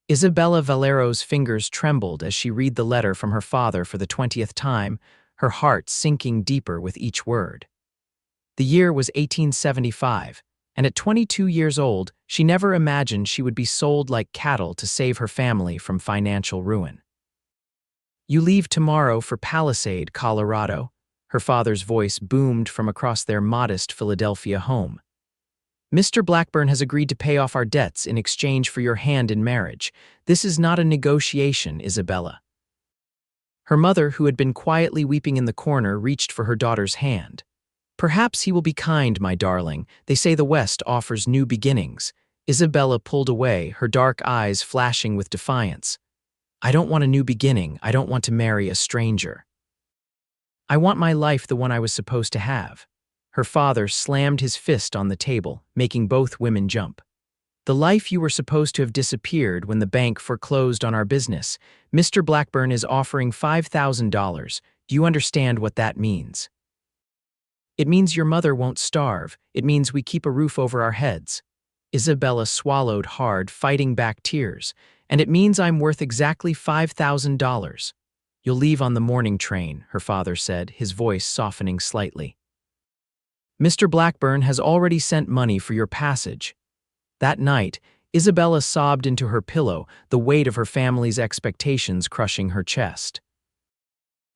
Isabella Valero's fingers trembled as she read the letter from her father for the 20th time, her heart sinking deeper with each word. The year was 1875, and at 22 years old, she never imagined she would be sold like cattle to save her family from financial ruin. "You leave tomorrow for Palisade, Colorado," her father's voice boomed from across their modest Philadelphia home. "Mr. Blackburn has agreed to pay off our debts in exchange for your hand in marriage. This is not a negotiation, Isabella." Her mother, who had been quietly weeping in the corner, reached for her daughter's hand. "Perhaps he will be kind, my darling. They say the West offers new beginnings." Isabella pulled away, her dark eyes flashing with defiance. "I don't want a new beginning. I don't want to marry a stranger. I want my life the one I was supposed to have." Her father slammed his fist on the table, making both women jump. "The life you were supposed to have disappeared when the bank foreclosed on our business. Mr. Blackburn is offering $5,000. Do you understand what that means?" "It means your mother won't starve. It means we keep a roof over our heads." Isabella swallowed hard, fighting back tears. "And it means I'm worth exactly $5,000. "You'll leave on the morning train," her father said, his voice softening slightly. "Mr. Blackburn has already sent money for your passage." That night, Isabella sobbed into her pillow, the weight of her family's expectations crushing her chest.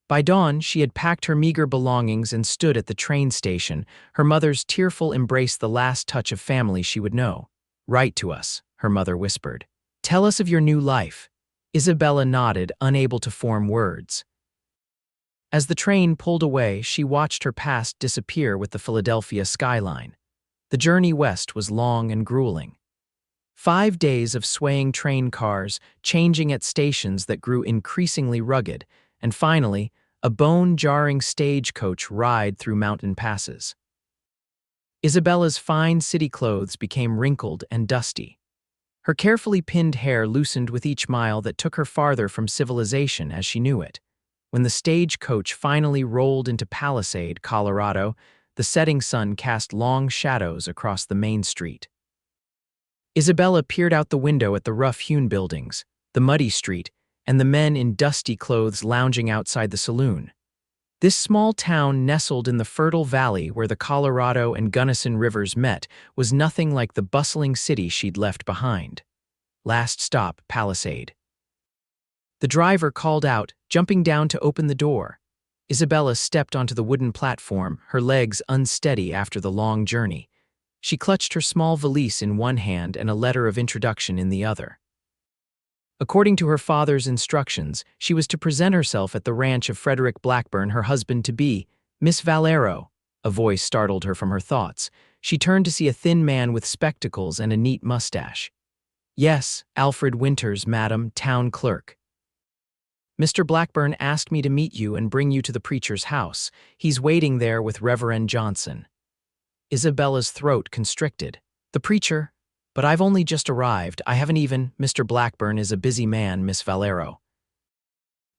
By dawn, she had packed her meager belongings and stood at the train station, her mother's tearful embrace the last touch of family she would know. "Write to us," her mother whispered. "Tell us of your new life." Isabella nodded, unable to form words. As the train pulled away, she watched her past disappear with the Philadelphia skyline. The journey west was long and grueling. 5 days of swaying train cars, changing at stations that grew increasingly rugged, and finally, a bone-jarring stagecoach ride through mountain passes. Isabella's fine city clothes became wrinkled and dusty. Her carefully pinned hair loosened with each mile that took her farther from civilization as she knew it. When the stagecoach finally rolled into Palisade, Colorado, the setting sun cast long shadows across the main street. Isabella peered out the window at the rough-hewn buildings, the muddy street, and the men in dusty clothes lounging outside the saloon. This small town nestled in the fertile valley where the Colorado and Gunnison rivers met was nothing like the bustling city she'd left behind. Last stop, Palisade. The driver called out, jumping down to open the door. Isabella stepped onto the wooden platform, her legs unsteady after the long journey. She clutched her small valise in one hand and a letter of introduction in the other. According to her father's instructions, she was to present herself at the ranch of Frederick Blackburn, her husband-to-be. "Miss Valero," a voice startled her from her thoughts. She turned to see a thin man with spectacles and a neat mustache. "Yes, Alfred Winters, madam, town clerk. Mr. Blackburn asked me to meet you and bring you to the preacher's house. He's waiting there with Reverend Johnson." Isabella's throat constricted. "The preacher? But I've only just arrived. I haven't even—" "Mr. Blackburn is a busy man, Miss Valero.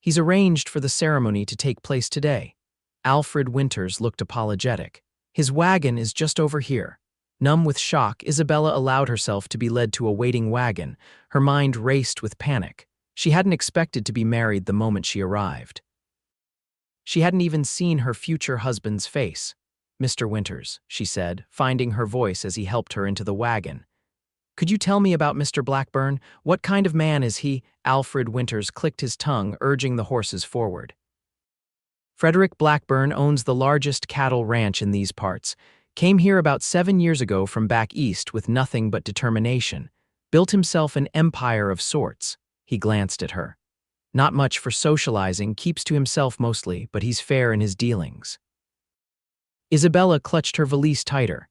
He's arranged for the ceremony to take place today." Alfred Winters looked apologetic. "His wagon is just over here." Numb with shock, Isabella allowed herself to be led to a waiting wagon. Her mind raced with panic. She hadn't expected to be married the moment she arrived. She hadn't even seen her future husband's face. "Mr. Winters," she said, finding her voice as he helped her into the wagon. "Could you tell me about Mr. Blackburn? What kind of man is he?" Alfred Winters clicked his tongue, urging the horses forward. "Frederick Blackburn owns the largest cattle ranch in these parts. Came here about 7 years ago from back east with nothing but determination. Built himself an empire of sorts." He glanced at her. "Not much for socializing, keeps to himself mostly, but he's fair in his dealings." Isabella clutched her valise tighter.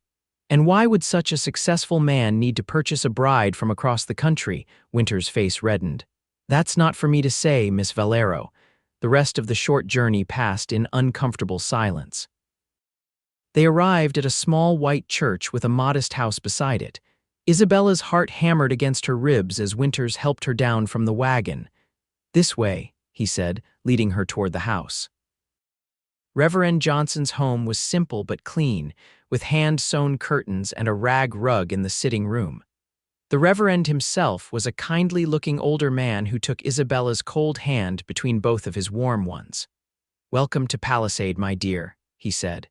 "And why would such a successful man need to purchase a bride from across the country?" Winter's face reddened. "That's not for me to say, Miss Valero." The rest of the short journey passed in uncomfortable silence. They arrived at a small white church with a modest house beside it. Isabella's heart hammered against her ribs as Winters helped her down from the wagon. "This way," he said, leading her toward the house. Reverend Johnson's home was simple but clean, with hand-sewn curtains and a rag rug in the sitting room. The Reverend himself was a kindly-looking older man who took Isabella's cold hand between both of his warm ones. "Welcome to Palisade, my dear," he said.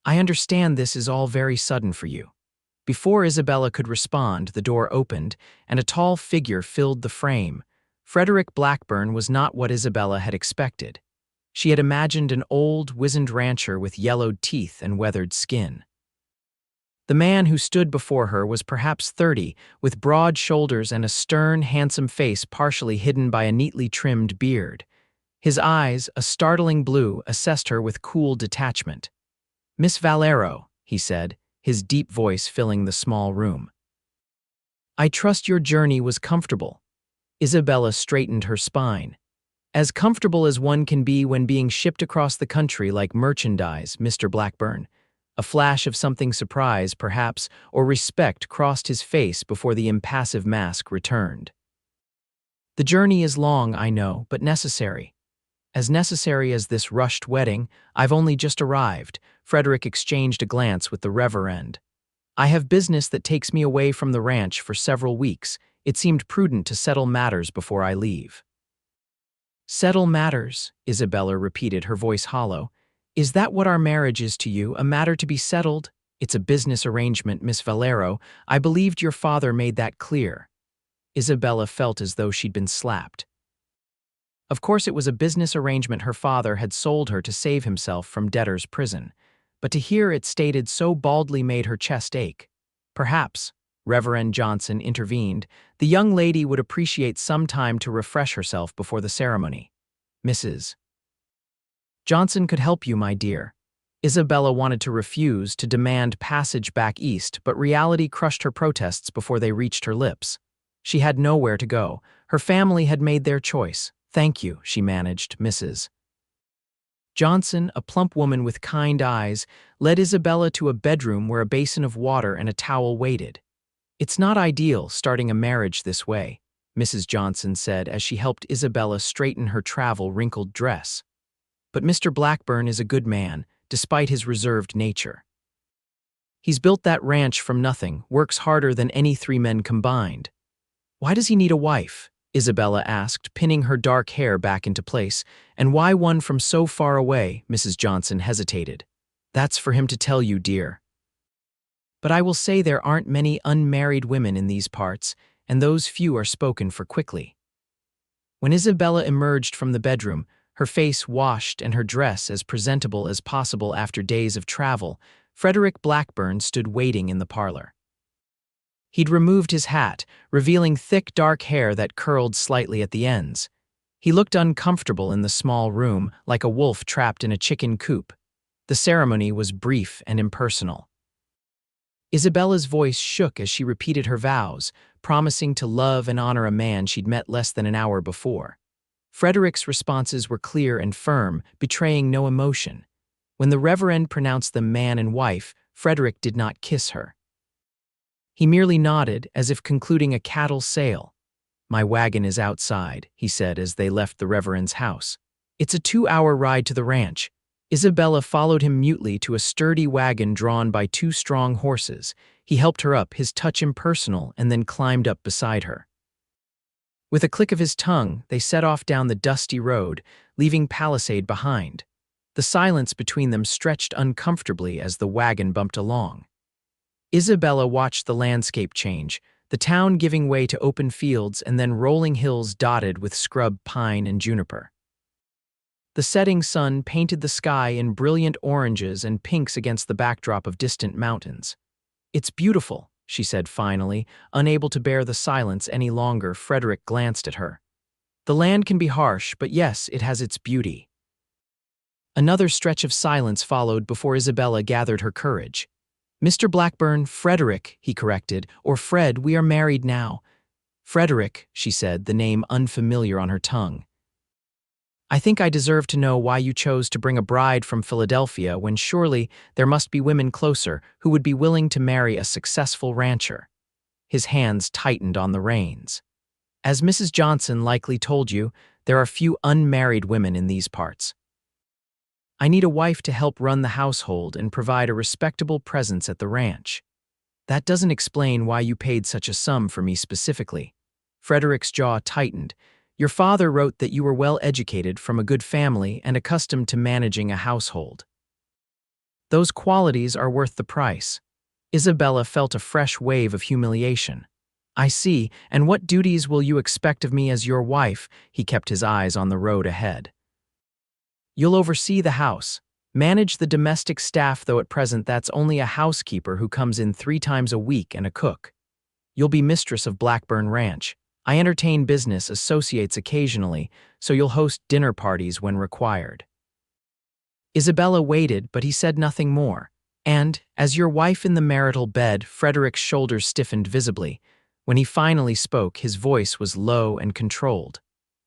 "I understand this is all very sudden for you." Before Isabella could respond, the door opened, and a tall figure filled the frame. Frederick Blackburn was not what Isabella had expected. She had imagined an old, wizened rancher with yellowed teeth and weathered skin. The man who stood before her was perhaps 30, with broad shoulders and a stern, handsome face partially hidden by a neatly trimmed beard. His eyes, a startling blue, assessed her with cool detachment. "Miss Valero," he said, his deep voice filling the small room. "I trust your journey was comfortable." Isabella straightened her spine. "As comfortable as one can be when being shipped across the country like merchandise, Mr. Blackburn." A flash of something surprise, perhaps, or respect crossed his face before the impassive mask returned. "The journey is long, I know, but necessary." "As necessary as this rushed wedding. I've only just arrived." Frederick exchanged a glance with the Reverend. "I have business that takes me away from the ranch for several weeks. It seemed prudent to settle matters before I leave." "Settle matters," Isabella repeated, her voice hollow. "Is that what our marriage is to you, a matter to be settled?" "It's a business arrangement, Miss Valero. I believed your father made that clear." Isabella felt as though she'd been slapped. Of course it was a business arrangement. Her father had sold her to save himself from debtor's prison. But to hear it stated so baldly made her chest ache. "Perhaps," Reverend Johnson intervened, "the young lady would appreciate some time to refresh herself before the ceremony." "Mrs. Johnson could help you, my dear." Isabella wanted to refuse, to demand passage back east, but reality crushed her protests before they reached her lips. She had nowhere to go. Her family had made their choice. "Thank you," she managed, "Mrs. Johnson," a plump woman with kind eyes, led Isabella to a bedroom where a basin of water and a towel waited. "It's not ideal, starting a marriage this way," Mrs. Johnson said as she helped Isabella straighten her travel-wrinkled dress. "But Mr. Blackburn is a good man, despite his reserved nature. He's built that ranch from nothing, works harder than any 3 men combined." "Why does he need a wife?" Isabella asked, pinning her dark hair back into place. "And why one from so far away?" Mrs. Johnson hesitated. "That's for him to tell you, dear. But I will say there aren't many unmarried women in these parts, and those few are spoken for quickly." When Isabella emerged from the bedroom, her face washed and her dress as presentable as possible after days of travel, Frederick Blackburn stood waiting in the parlor. He'd removed his hat, revealing thick dark hair that curled slightly at the ends. He looked uncomfortable in the small room, like a wolf trapped in a chicken coop. The ceremony was brief and impersonal. Isabella's voice shook as she repeated her vows, promising to love and honor a man she'd met less than an hour before. Frederick's responses were clear and firm, betraying no emotion. When the Reverend pronounced them man and wife, Frederick did not kiss her. He merely nodded, as if concluding a cattle sale. "My wagon is outside," he said as they left the Reverend's house. "It's a 2-hour ride to the ranch." Isabella followed him mutely to a sturdy wagon drawn by 2 strong horses. He helped her up, his touch impersonal, and then climbed up beside her. With a click of his tongue, they set off down the dusty road, leaving Palisade behind. The silence between them stretched uncomfortably as the wagon bumped along. Isabella watched the landscape change, the town giving way to open fields and then rolling hills dotted with scrub pine and juniper. The setting sun painted the sky in brilliant oranges and pinks against the backdrop of distant mountains. "It's beautiful," she said finally, unable to bear the silence any longer. Frederick glanced at her. "The land can be harsh, but yes, it has its beauty." Another stretch of silence followed before Isabella gathered her courage. "Mr. Blackburn, Frederick," he corrected, "or Fred, we are married now." "Frederick," she said, the name unfamiliar on her tongue. "I think I deserve to know why you chose to bring a bride from Philadelphia when surely there must be women closer who would be willing to marry a successful rancher." His hands tightened on the reins. "As Mrs. Johnson likely told you, there are few unmarried women in these parts. I need a wife to help run the household and provide a respectable presence at the ranch." That doesn't explain why you paid such a sum for me specifically. Frederick's jaw tightened. Your father wrote that you were well educated, from a good family, and accustomed to managing a household. Those qualities are worth the price. Isabella felt a fresh wave of humiliation. I see, and what duties will you expect of me as your wife? He kept his eyes on the road ahead. You'll oversee the house. Manage the domestic staff, though at present that's only a housekeeper who comes in 3 times a week and a cook. You'll be mistress of Blackburn Ranch. I entertain business associates occasionally, so you'll host dinner parties when required. Isabella waited, but he said nothing more. And, as your wife in the marital bed, Frederick's shoulders stiffened visibly. When he finally spoke, his voice was low and controlled.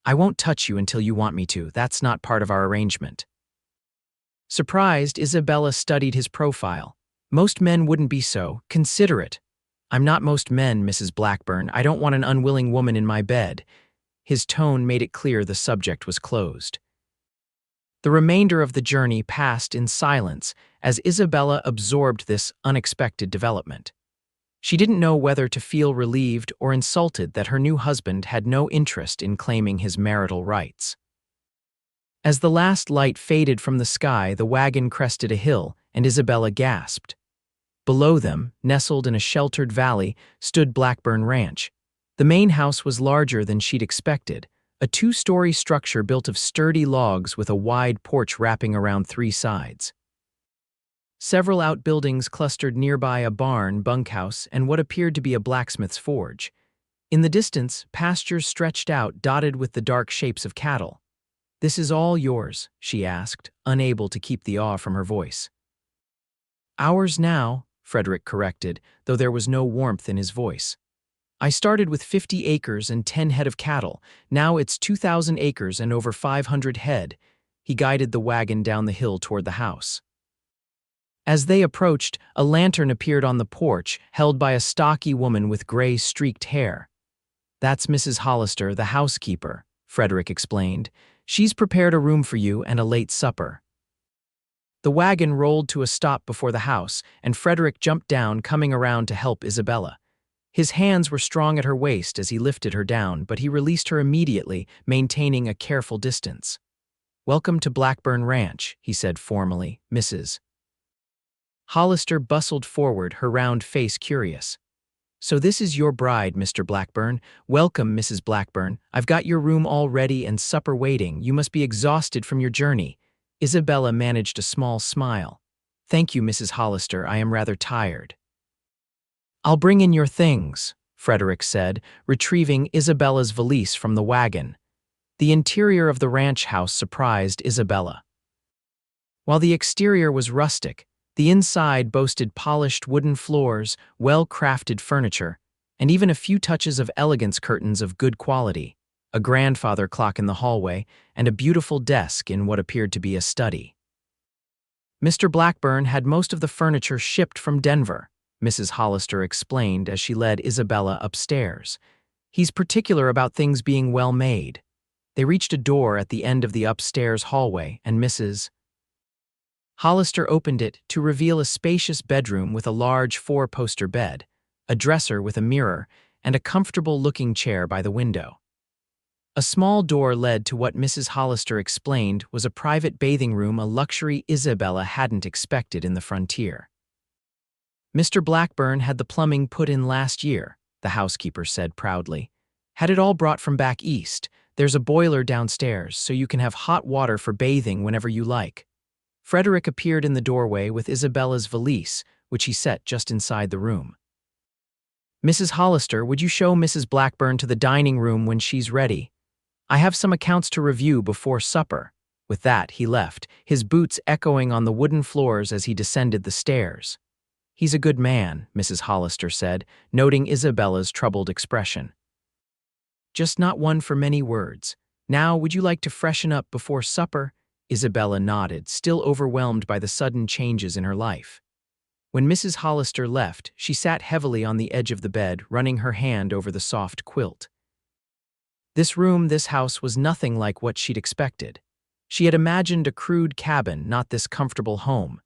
I won't touch you until you want me to. That's not part of our arrangement. Surprised, Isabella studied his profile. Most men wouldn't be so considerate. I'm not most men, Mrs. Blackburn. I don't want an unwilling woman in my bed. His tone made it clear the subject was closed. The remainder of the journey passed in silence as Isabella absorbed this unexpected development. She didn't know whether to feel relieved or insulted that her new husband had no interest in claiming his marital rights. As the last light faded from the sky, the wagon crested a hill, and Isabella gasped. Below them, nestled in a sheltered valley, stood Blackburn Ranch. The main house was larger than she'd expected, a 2-story structure built of sturdy logs with a wide porch wrapping around 3 sides. Several outbuildings clustered nearby, a barn, bunkhouse, and what appeared to be a blacksmith's forge. In the distance, pastures stretched out, dotted with the dark shapes of cattle. This is all yours, she asked, unable to keep the awe from her voice. Ours now, Frederick corrected, though there was no warmth in his voice. I started with 50 acres and 10 head of cattle. Now it's 2,000 acres and over 500 head. He guided the wagon down the hill toward the house. As they approached, a lantern appeared on the porch, held by a stocky woman with gray streaked hair. That's Mrs. Hollister, the housekeeper, Frederick explained. She's prepared a room for you and a late supper. The wagon rolled to a stop before the house, and Frederick jumped down, coming around to help Isabella. His hands were strong at her waist as he lifted her down, but he released her immediately, maintaining a careful distance. Welcome to Blackburn Ranch, he said formally, Mrs. Hollister bustled forward, her round face curious. So this is your bride, Mr. Blackburn. Welcome, Mrs. Blackburn. I've got your room all ready and supper waiting. You must be exhausted from your journey. Isabella managed a small smile. Thank you, Mrs. Hollister. I am rather tired. I'll bring in your things, Frederick said, retrieving Isabella's valise from the wagon. The interior of the ranch house surprised Isabella. While the exterior was rustic, the inside boasted polished wooden floors, well-crafted furniture, and even a few touches of elegance, curtains of good quality, a grandfather clock in the hallway, and a beautiful desk in what appeared to be a study. Mr. Blackburn had most of the furniture shipped from Denver, Mrs. Hollister explained as she led Isabella upstairs. He's particular about things being well made. They reached a door at the end of the upstairs hallway, and Mrs. Hollister opened it to reveal a spacious bedroom with a large 4-poster bed, a dresser with a mirror, and a comfortable-looking chair by the window. A small door led to what Mrs. Hollister explained was a private bathing room, a luxury Isabella hadn't expected in the frontier. Mr. Blackburn had the plumbing put in last year, the housekeeper said proudly. Had it all brought from back east. There's a boiler downstairs, so you can have hot water for bathing whenever you like. Frederick appeared in the doorway with Isabella's valise, which he set just inside the room. Mrs. Hollister, would you show Mrs. Blackburn to the dining room when she's ready? I have some accounts to review before supper. With that, he left, his boots echoing on the wooden floors as he descended the stairs. He's a good man, Mrs. Hollister said, noting Isabella's troubled expression. Just not one for many words. Now, would you like to freshen up before supper? Isabella nodded, still overwhelmed by the sudden changes in her life. When Mrs. Hollister left, she sat heavily on the edge of the bed, running her hand over the soft quilt. This room, this house, was nothing like what she'd expected. She had imagined a crude cabin, not this comfortable home.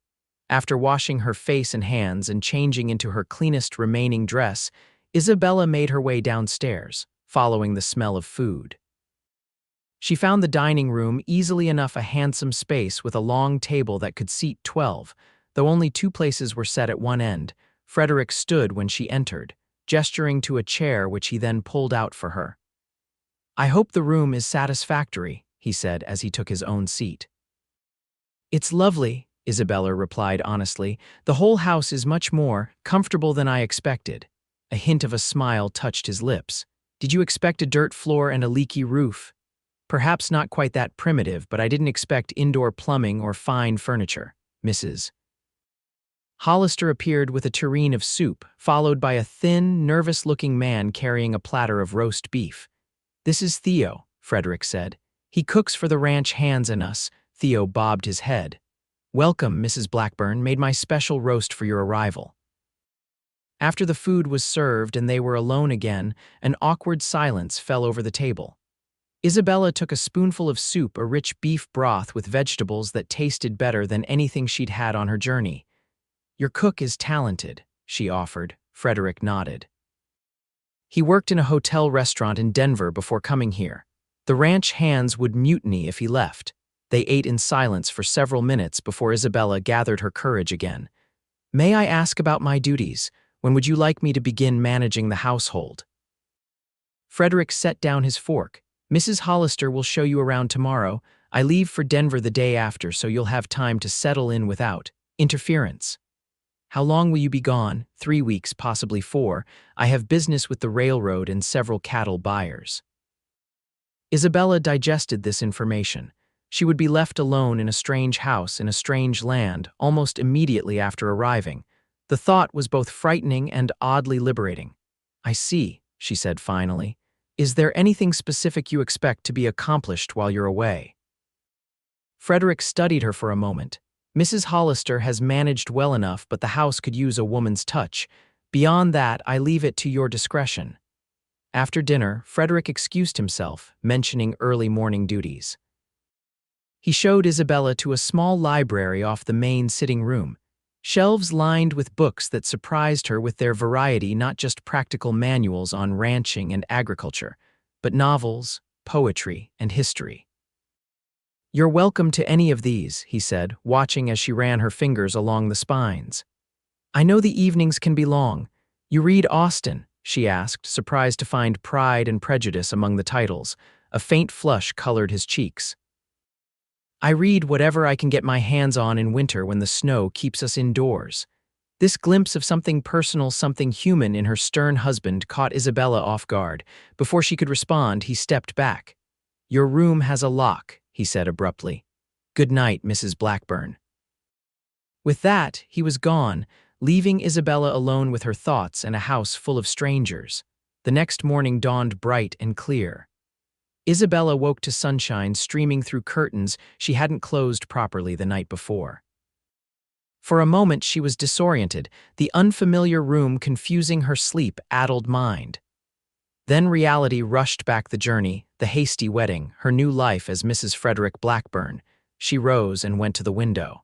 After washing her face and hands and changing into her cleanest remaining dress, Isabella made her way downstairs, following the smell of food. She found the dining room easily enough, a handsome space with a long table that could seat 12, though only 2 places were set at one end. Frederick stood when she entered, gesturing to a chair which he then pulled out for her. "I hope the room is satisfactory," he said as he took his own seat. "It's lovely," Isabella replied honestly. "The whole house is much more comfortable than I expected." A hint of a smile touched his lips. "Did you expect a dirt floor and a leaky roof?" "Perhaps not quite that primitive, but I didn't expect indoor plumbing or fine furniture." Mrs. Hollister appeared with a tureen of soup, followed by a thin, nervous-looking man carrying a platter of roast beef. "This is Theo," Frederick said. "He cooks for the ranch hands and us." Theo bobbed his head. "Welcome, Mrs. Blackburn, made my special roast for your arrival." After the food was served and they were alone again, an awkward silence fell over the table. Isabella took a spoonful of soup, a rich beef broth with vegetables that tasted better than anything she'd had on her journey. "Your cook is talented," she offered. Frederick nodded. "He worked in a hotel restaurant in Denver before coming here. The ranch hands would mutiny if he left." They ate in silence for several minutes before Isabella gathered her courage again. "May I ask about my duties? When would you like me to begin managing the household?" Frederick set down his fork. "Mrs. Hollister will show you around tomorrow. I leave for Denver the day after, so you'll have time to settle in without interference." "How long will you be gone?" 3 weeks, possibly 4. "I have business with the railroad and several cattle buyers." Isabella digested this information. She would be left alone in a strange house in a strange land almost immediately after arriving. The thought was both frightening and oddly liberating. "I see," she said finally. "Is there anything specific you expect to be accomplished while you're away?" Frederick studied her for a moment. "Mrs. Hollister has managed well enough, but the house could use a woman's touch. Beyond that, I leave it to your discretion." After dinner, Frederick excused himself, mentioning early morning duties. He showed Isabella to a small library off the main sitting room, shelves lined with books that surprised her with their variety, not just practical manuals on ranching and agriculture, but novels, poetry, and history. "You're welcome to any of these," he said, watching as she ran her fingers along the spines. "I know the evenings can be long. You read Austen?" she asked, surprised to find Pride and Prejudice among the titles. A faint flush colored his cheeks. "I read whatever I can get my hands on in winter when the snow keeps us indoors." This glimpse of something personal, something human in her stern husband caught Isabella off guard. Before she could respond, he stepped back. "Your room has a lock," he said abruptly. "Good night, Mrs. Blackburn." With that, he was gone, leaving Isabella alone with her thoughts and a house full of strangers. The next morning dawned bright and clear. Isabella woke to sunshine streaming through curtains she hadn't closed properly the night before. For a moment she was disoriented, the unfamiliar room confusing her sleep-addled mind. Then reality rushed back, the journey, the hasty wedding, her new life as Mrs. Frederick Blackburn. She rose and went to the window.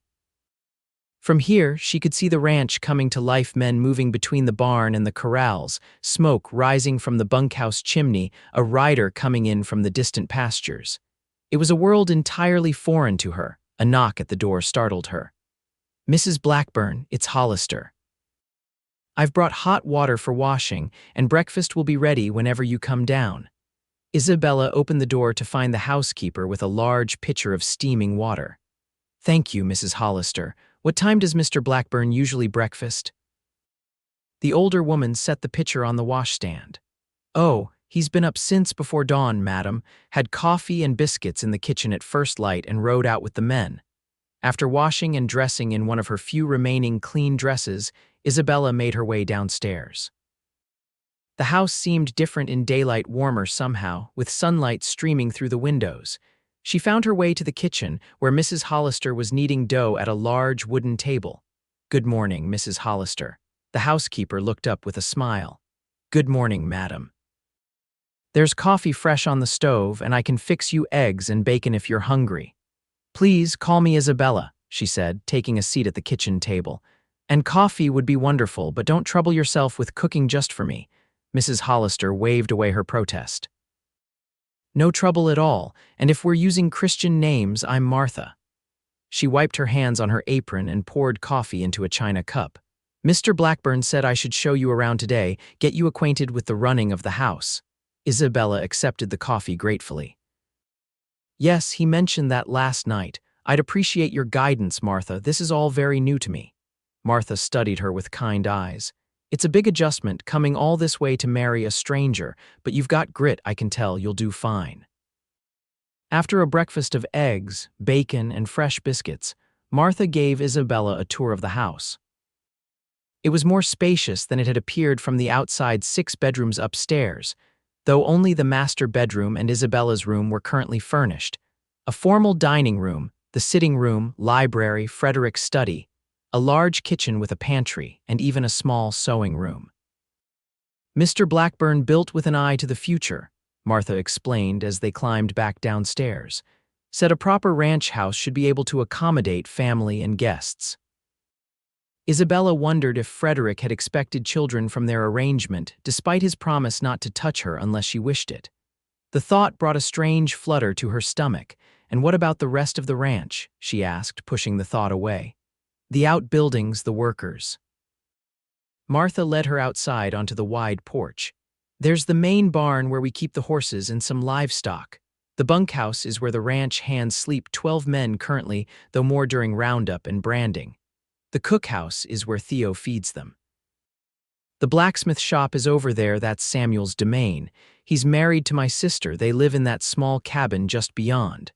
From here, she could see the ranch coming to life, men moving between the barn and the corrals, smoke rising from the bunkhouse chimney, a rider coming in from the distant pastures. It was a world entirely foreign to her. A knock at the door startled her. "Mrs. Blackburn, it's Hollister. I've brought hot water for washing, and breakfast will be ready whenever you come down." Isabella opened the door to find the housekeeper with a large pitcher of steaming water. "Thank you, Mrs. Hollister. What time does Mr. Blackburn usually breakfast?" The older woman set the pitcher on the washstand. "Oh, he's been up since before dawn, madam, had coffee and biscuits in the kitchen at first light and rode out with the men." After washing and dressing in one of her few remaining clean dresses, Isabella made her way downstairs. The house seemed different in daylight, warmer somehow, with sunlight streaming through the windows. She found her way to the kitchen, where Mrs. Hollister was kneading dough at a large wooden table. "Good morning, Mrs. Hollister." The housekeeper looked up with a smile. "Good morning, madam. There's coffee fresh on the stove, and I can fix you eggs and bacon if you're hungry." "Please call me Isabella," she said, taking a seat at the kitchen table. "And coffee would be wonderful, but don't trouble yourself with cooking just for me." Mrs. Hollister waved away her protest. "No trouble at all, and if we're using Christian names, I'm Martha." She wiped her hands on her apron and poured coffee into a china cup. "Mr. Blackburn said I should show you around today, get you acquainted with the running of the house." Isabella accepted the coffee gratefully. "Yes, he mentioned that last night. I'd appreciate your guidance, Martha. This is all very new to me." Martha studied her with kind eyes. "It's a big adjustment, coming all this way to marry a stranger, but you've got grit, I can tell. You'll do fine." After a breakfast of eggs, bacon, and fresh biscuits, Martha gave Isabella a tour of the house. It was more spacious than it had appeared from the outside 6 bedrooms upstairs, though only the master bedroom and Isabella's room were currently furnished. A formal dining room, the sitting room, library, Frederick's study, a large kitchen with a pantry, and even a small sewing room. "Mr. Blackburn built with an eye to the future," Martha explained as they climbed back downstairs. "Said a proper ranch house should be able to accommodate family and guests." Isabella wondered if Frederick had expected children from their arrangement, despite his promise not to touch her unless she wished it. The thought brought a strange flutter to her stomach. "And what about the rest of the ranch?" she asked, pushing the thought away. "The outbuildings, the workers." Martha led her outside onto the wide porch. "There's the main barn where we keep the horses and some livestock. The bunkhouse is where the ranch hands sleep 12 men currently, though more during roundup and branding. The cookhouse is where Theo feeds them. The blacksmith shop is over there, that's Samuel's domain. He's married to my sister, they live in that small cabin just beyond."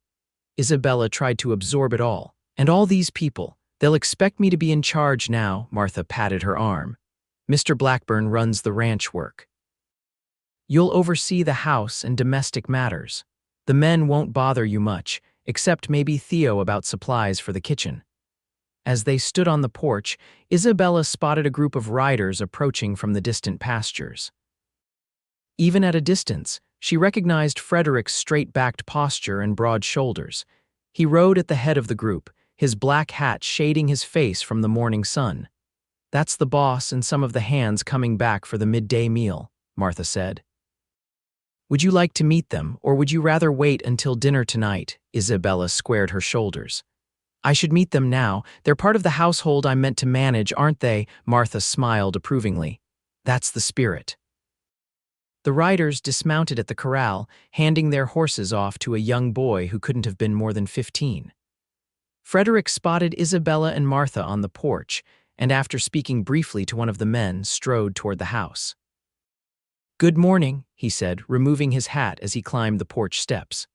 Isabella tried to absorb it all. "And all these people, they'll expect me to be in charge now." Martha patted her arm. "Mr. Blackburn runs the ranch work. You'll oversee the house and domestic matters. The men won't bother you much, except maybe Theo about supplies for the kitchen." As they stood on the porch, Isabella spotted a group of riders approaching from the distant pastures. Even at a distance, she recognized Frederick's straight-backed posture and broad shoulders. He rode at the head of the group, his black hat shading his face from the morning sun. "That's the boss and some of the hands coming back for the midday meal," Martha said. "Would you like to meet them, or would you rather wait until dinner tonight?" Isabella squared her shoulders. "I should meet them now. They're part of the household I'm meant to manage, aren't they?" Martha smiled approvingly. "That's the spirit." The riders dismounted at the corral, handing their horses off to a young boy who couldn't have been more than 15. Frederick spotted Isabella and Martha on the porch, and after speaking briefly to one of the men, strode toward the house. "Good morning," he said, removing his hat as he climbed the porch steps.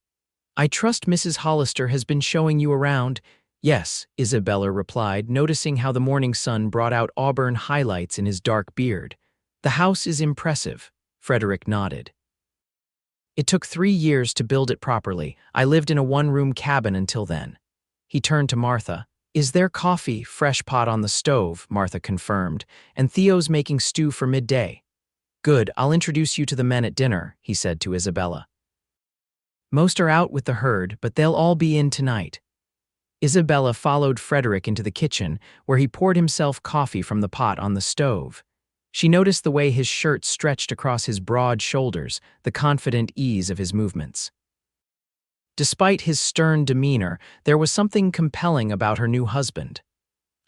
"I trust Mrs. Hollister has been showing you around." "Yes," Isabella replied, noticing how the morning sun brought out auburn highlights in his dark beard. "The house is impressive." Frederick nodded. "It took 3 years to build it properly. I lived in a one-room cabin until then." He turned to Martha. "Is there coffee, fresh pot on the stove?" Martha confirmed. "And Theo's making stew for midday." "Good, I'll introduce you to the men at dinner," he said to Isabella. "Most are out with the herd, but they'll all be in tonight." Isabella followed Frederick into the kitchen, where he poured himself coffee from the pot on the stove. She noticed the way his shirt stretched across his broad shoulders, the confident ease of his movements. Despite his stern demeanor, there was something compelling about her new husband.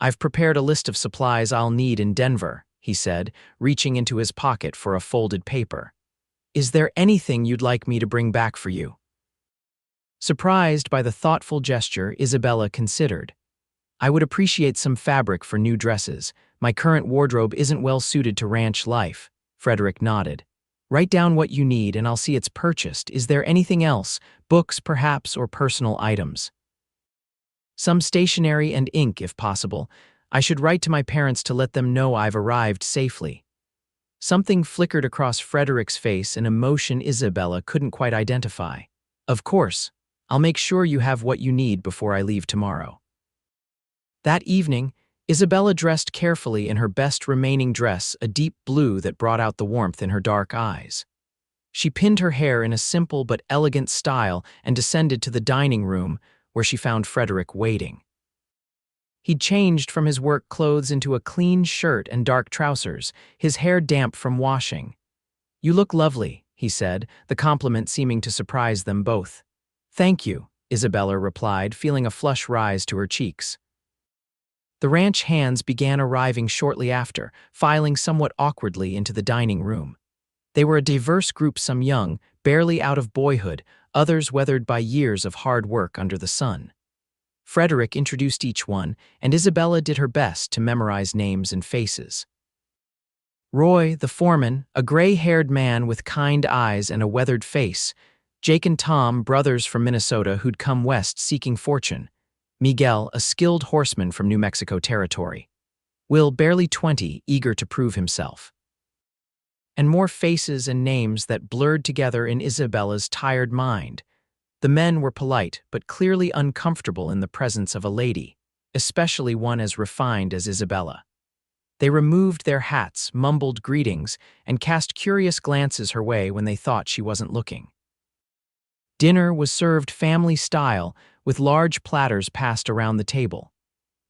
"I've prepared a list of supplies I'll need in Denver," he said, reaching into his pocket for a folded paper. "Is there anything you'd like me to bring back for you?" Surprised by the thoughtful gesture, Isabella considered. "I would appreciate some fabric for new dresses. My current wardrobe isn't well suited to ranch life." Frederick nodded. "Write down what you need and I'll see it's purchased. Is there anything else? Books, perhaps, or personal items?" "Some stationery and ink, if possible. I should write to my parents to let them know I've arrived safely." Something flickered across Frederick's face, an emotion Isabella couldn't quite identify. "Of course. I'll make sure you have what you need before I leave tomorrow." That evening, Isabella dressed carefully in her best remaining dress, a deep blue that brought out the warmth in her dark eyes. She pinned her hair in a simple but elegant style and descended to the dining room, where she found Frederick waiting. He'd changed from his work clothes into a clean shirt and dark trousers, his hair damp from washing. "You look lovely," he said, the compliment seeming to surprise them both. "Thank you," Isabella replied, feeling a flush rise to her cheeks. The ranch hands began arriving shortly after, filing somewhat awkwardly into the dining room. They were a diverse group, some young, barely out of boyhood, others weathered by years of hard work under the sun. Frederick introduced each one, and Isabella did her best to memorize names and faces. Roy, the foreman, a gray-haired man with kind eyes and a weathered face. Jake and Tom, brothers from Minnesota who'd come west seeking fortune. Miguel, a skilled horseman from New Mexico Territory. Will, barely 20, eager to prove himself. And more faces and names that blurred together in Isabella's tired mind. The men were polite, but clearly uncomfortable in the presence of a lady, especially one as refined as Isabella. They removed their hats, mumbled greetings, and cast curious glances her way when they thought she wasn't looking. Dinner was served family style, with large platters passed around the table.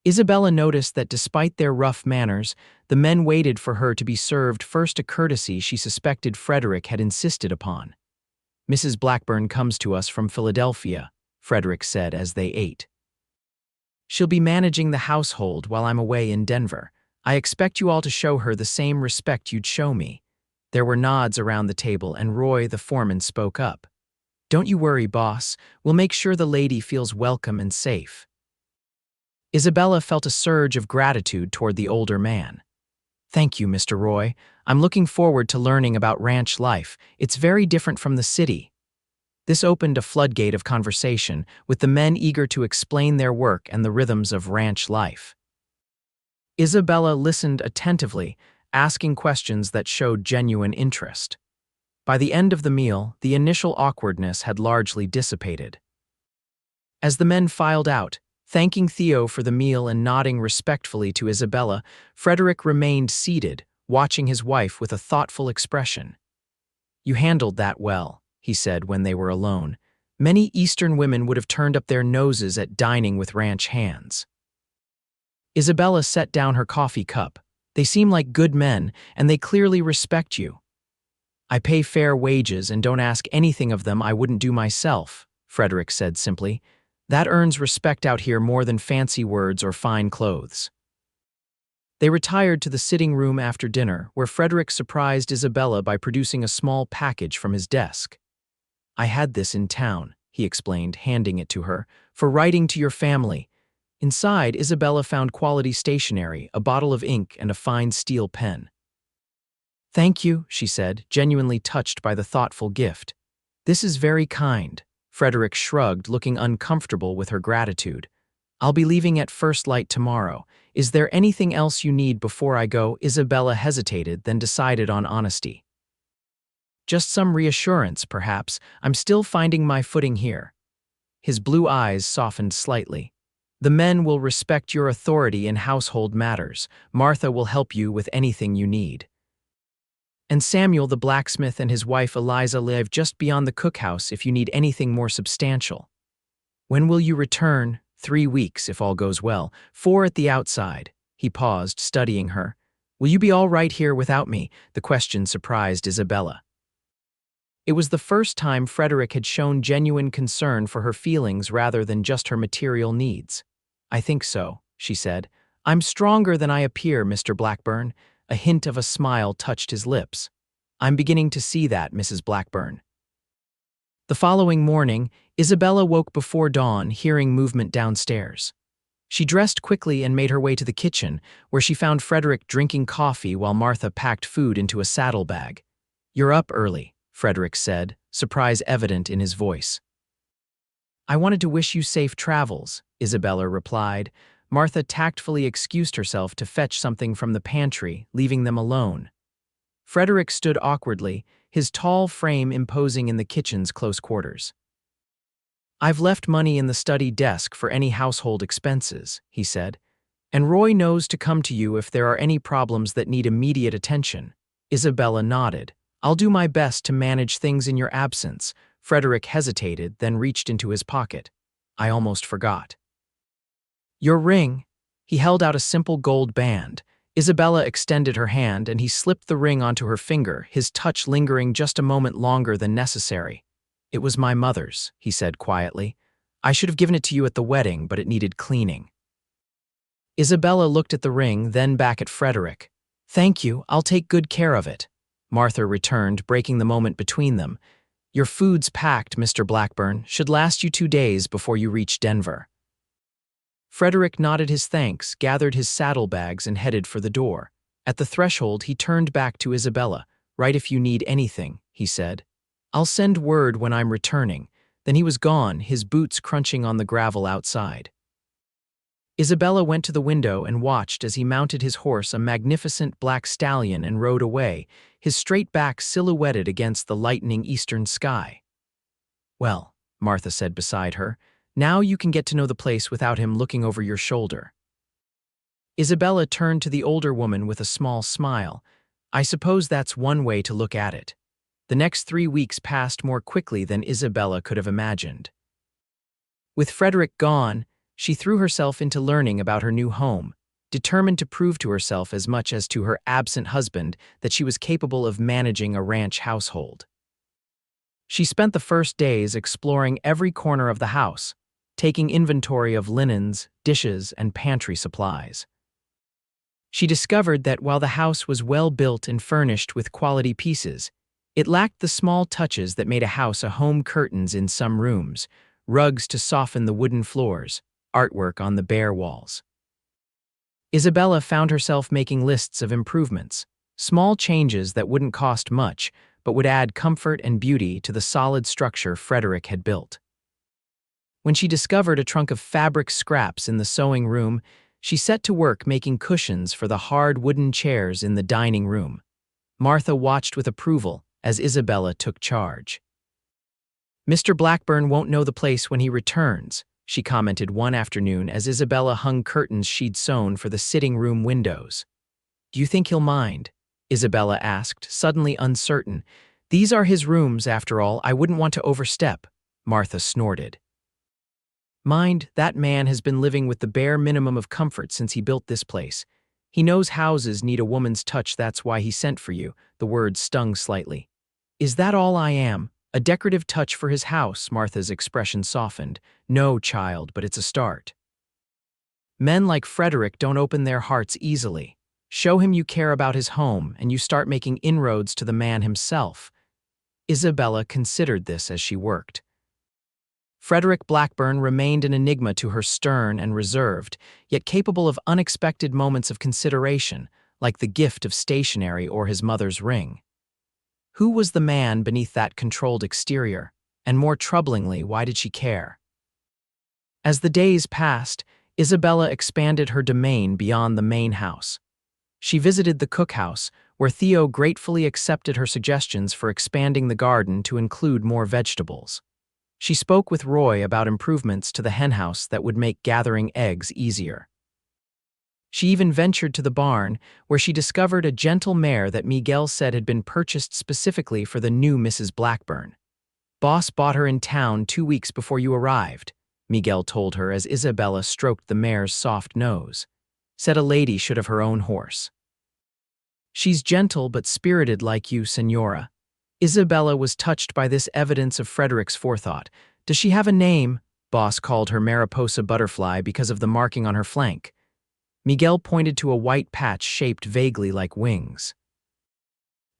Isabella noticed that despite their rough manners, the men waited for her to be served first, a courtesy she suspected Frederick had insisted upon. "Mrs. Blackburn comes to us from Philadelphia," Frederick said as they ate. "She'll be managing the household while I'm away in Denver. I expect you all to show her the same respect you'd show me." There were nods around the table, and Roy, the foreman, spoke up. "Don't you worry, boss. We'll make sure the lady feels welcome and safe." Isabella felt a surge of gratitude toward the older man. "Thank you, Mr. Roy. I'm looking forward to learning about ranch life. It's very different from the city." This opened a floodgate of conversation, with the men eager to explain their work and the rhythms of ranch life. Isabella listened attentively, asking questions that showed genuine interest. By the end of the meal, the initial awkwardness had largely dissipated. As the men filed out, thanking Theo for the meal and nodding respectfully to Isabella, Frederick remained seated, watching his wife with a thoughtful expression. "You handled that well," he said when they were alone. "Many Eastern women would have turned up their noses at dining with ranch hands." Isabella set down her coffee cup. "They seem like good men, and they clearly respect you." "I pay fair wages and don't ask anything of them I wouldn't do myself," Frederick said simply. "That earns respect out here more than fancy words or fine clothes." They retired to the sitting room after dinner, where Frederick surprised Isabella by producing a small package from his desk. "I had this in town," he explained, handing it to her, "for writing to your family." Inside, Isabella found quality stationery, a bottle of ink, and a fine steel pen. "Thank you," she said, genuinely touched by the thoughtful gift. "This is very kind." Frederick shrugged, looking uncomfortable with her gratitude. "I'll be leaving at first light tomorrow. Is there anything else you need before I go?" Isabella hesitated, then decided on honesty. "Just some reassurance, perhaps. I'm still finding my footing here." His blue eyes softened slightly. "The men will respect your authority in household matters. Martha will help you with anything you need. And Samuel the blacksmith and his wife Eliza live just beyond the cookhouse if you need anything more substantial." "When will you return?" 3 weeks, if all goes well. 4 at the outside." He paused, studying her. "Will you be all right here without me?" The question surprised Isabella. It was the first time Frederick had shown genuine concern for her feelings rather than just her material needs. "I think so," she said. "I'm stronger than I appear, Mr. Blackburn." A hint of a smile touched his lips. "I'm beginning to see that, Mrs. Blackburn." The following morning, Isabella woke before dawn, hearing movement downstairs. She dressed quickly and made her way to the kitchen, where she found Frederick drinking coffee while Martha packed food into a saddlebag. "You're up early," Frederick said, surprise evident in his voice. "I wanted to wish you safe travels," Isabella replied. Martha tactfully excused herself to fetch something from the pantry, leaving them alone. Frederick stood awkwardly, his tall frame imposing in the kitchen's close quarters. "I've left money in the study desk for any household expenses," he said. "And Roy knows to come to you if there are any problems that need immediate attention." Isabella nodded. "I'll do my best to manage things in your absence." Frederick hesitated, then reached into his pocket. "I almost forgot." "Your ring." He held out a simple gold band. Isabella extended her hand and he slipped the ring onto her finger, his touch lingering just a moment longer than necessary. "It was my mother's," he said quietly. "I should have given it to you at the wedding, but it needed cleaning." Isabella looked at the ring, then back at Frederick. "Thank you, I'll take good care of it," Martha returned, breaking the moment between them. "Your food's packed, Mr. Blackburn. Should last you 2 days before you reach Denver." Frederick nodded his thanks, gathered his saddlebags, and headed for the door. At the threshold, he turned back to Isabella. "Write if you need anything," he said. "I'll send word when I'm returning." Then he was gone, his boots crunching on the gravel outside. Isabella went to the window and watched as he mounted his horse, a magnificent black stallion, and rode away, his straight back silhouetted against the lightening eastern sky. "Well," Martha said beside her, "now you can get to know the place without him looking over your shoulder." Isabella turned to the older woman with a small smile. "I suppose that's one way to look at it." The next 3 weeks passed more quickly than Isabella could have imagined. With Frederick gone, she threw herself into learning about her new home, determined to prove to herself as much as to her absent husband that she was capable of managing a ranch household. She spent the first days exploring every corner of the house, taking inventory of linens, dishes, and pantry supplies. She discovered that while the house was well built and furnished with quality pieces, it lacked the small touches that made a house a home: curtains in some rooms, rugs to soften the wooden floors, artwork on the bare walls. Isabella found herself making lists of improvements, small changes that wouldn't cost much, but would add comfort and beauty to the solid structure Frederick had built. When she discovered a trunk of fabric scraps in the sewing room, she set to work making cushions for the hard wooden chairs in the dining room. Martha watched with approval as Isabella took charge. "Mr. Blackburn won't know the place when he returns," she commented one afternoon as Isabella hung curtains she'd sewn for the sitting room windows. "Do you think he'll mind?" Isabella asked, suddenly uncertain. "These are his rooms, after all. I wouldn't want to overstep," Martha snorted. "Mind, that man has been living with the bare minimum of comfort since he built this place. He knows houses need a woman's touch, that's why he sent for you." The words stung slightly. "Is that all I am? A decorative touch for his house?" Martha's expression softened. "No, child, but it's a start. Men like Frederick don't open their hearts easily. Show him you care about his home, and you start making inroads to the man himself." Isabella considered this as she worked. Frederick Blackburn remained an enigma to her, stern and reserved, yet capable of unexpected moments of consideration, like the gift of stationery or his mother's ring. Who was the man beneath that controlled exterior? And more troublingly, why did she care? As the days passed, Isabella expanded her domain beyond the main house. She visited the cookhouse, where Theo gratefully accepted her suggestions for expanding the garden to include more vegetables. She spoke with Roy about improvements to the henhouse that would make gathering eggs easier. She even ventured to the barn, where she discovered a gentle mare that Miguel said had been purchased specifically for the new Mrs. Blackburn. "Boss bought her in town 2 weeks before you arrived," Miguel told her as Isabella stroked the mare's soft nose. "Said a lady should have her own horse. She's gentle but spirited like you, Senora." Isabella was touched by this evidence of Frederick's forethought. "Does she have a name?" Boss called her Mariposa Butterfly because of the marking on her flank. Miguel pointed to a white patch shaped vaguely like wings.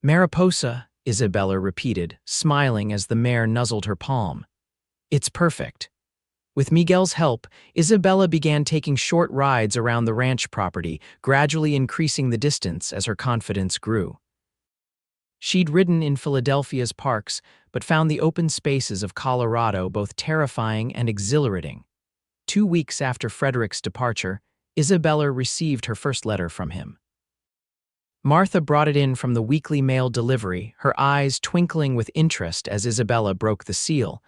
"Mariposa," Isabella repeated, smiling as the mare nuzzled her palm. "It's perfect." With Miguel's help, Isabella began taking short rides around the ranch property, gradually increasing the distance as her confidence grew. She'd ridden in Philadelphia's parks, but found the open spaces of Colorado both terrifying and exhilarating. 2 weeks after Frederick's departure, Isabella received her first letter from him. Martha brought it in from the weekly mail delivery, her eyes twinkling with interest as Isabella broke the seal.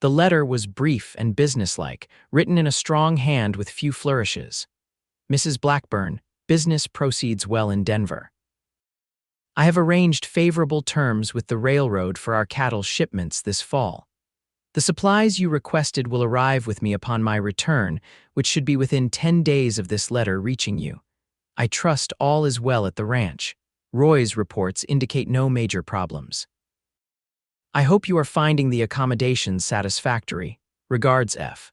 The letter was brief and businesslike, written in a strong hand with few flourishes. "Mrs. Blackburn, business proceeds well in Denver. I have arranged favorable terms with the railroad for our cattle shipments this fall. The supplies you requested will arrive with me upon my return, which should be within 10 days of this letter reaching you. I trust all is well at the ranch. Roy's reports indicate no major problems. I hope you are finding the accommodations satisfactory. Regards, F.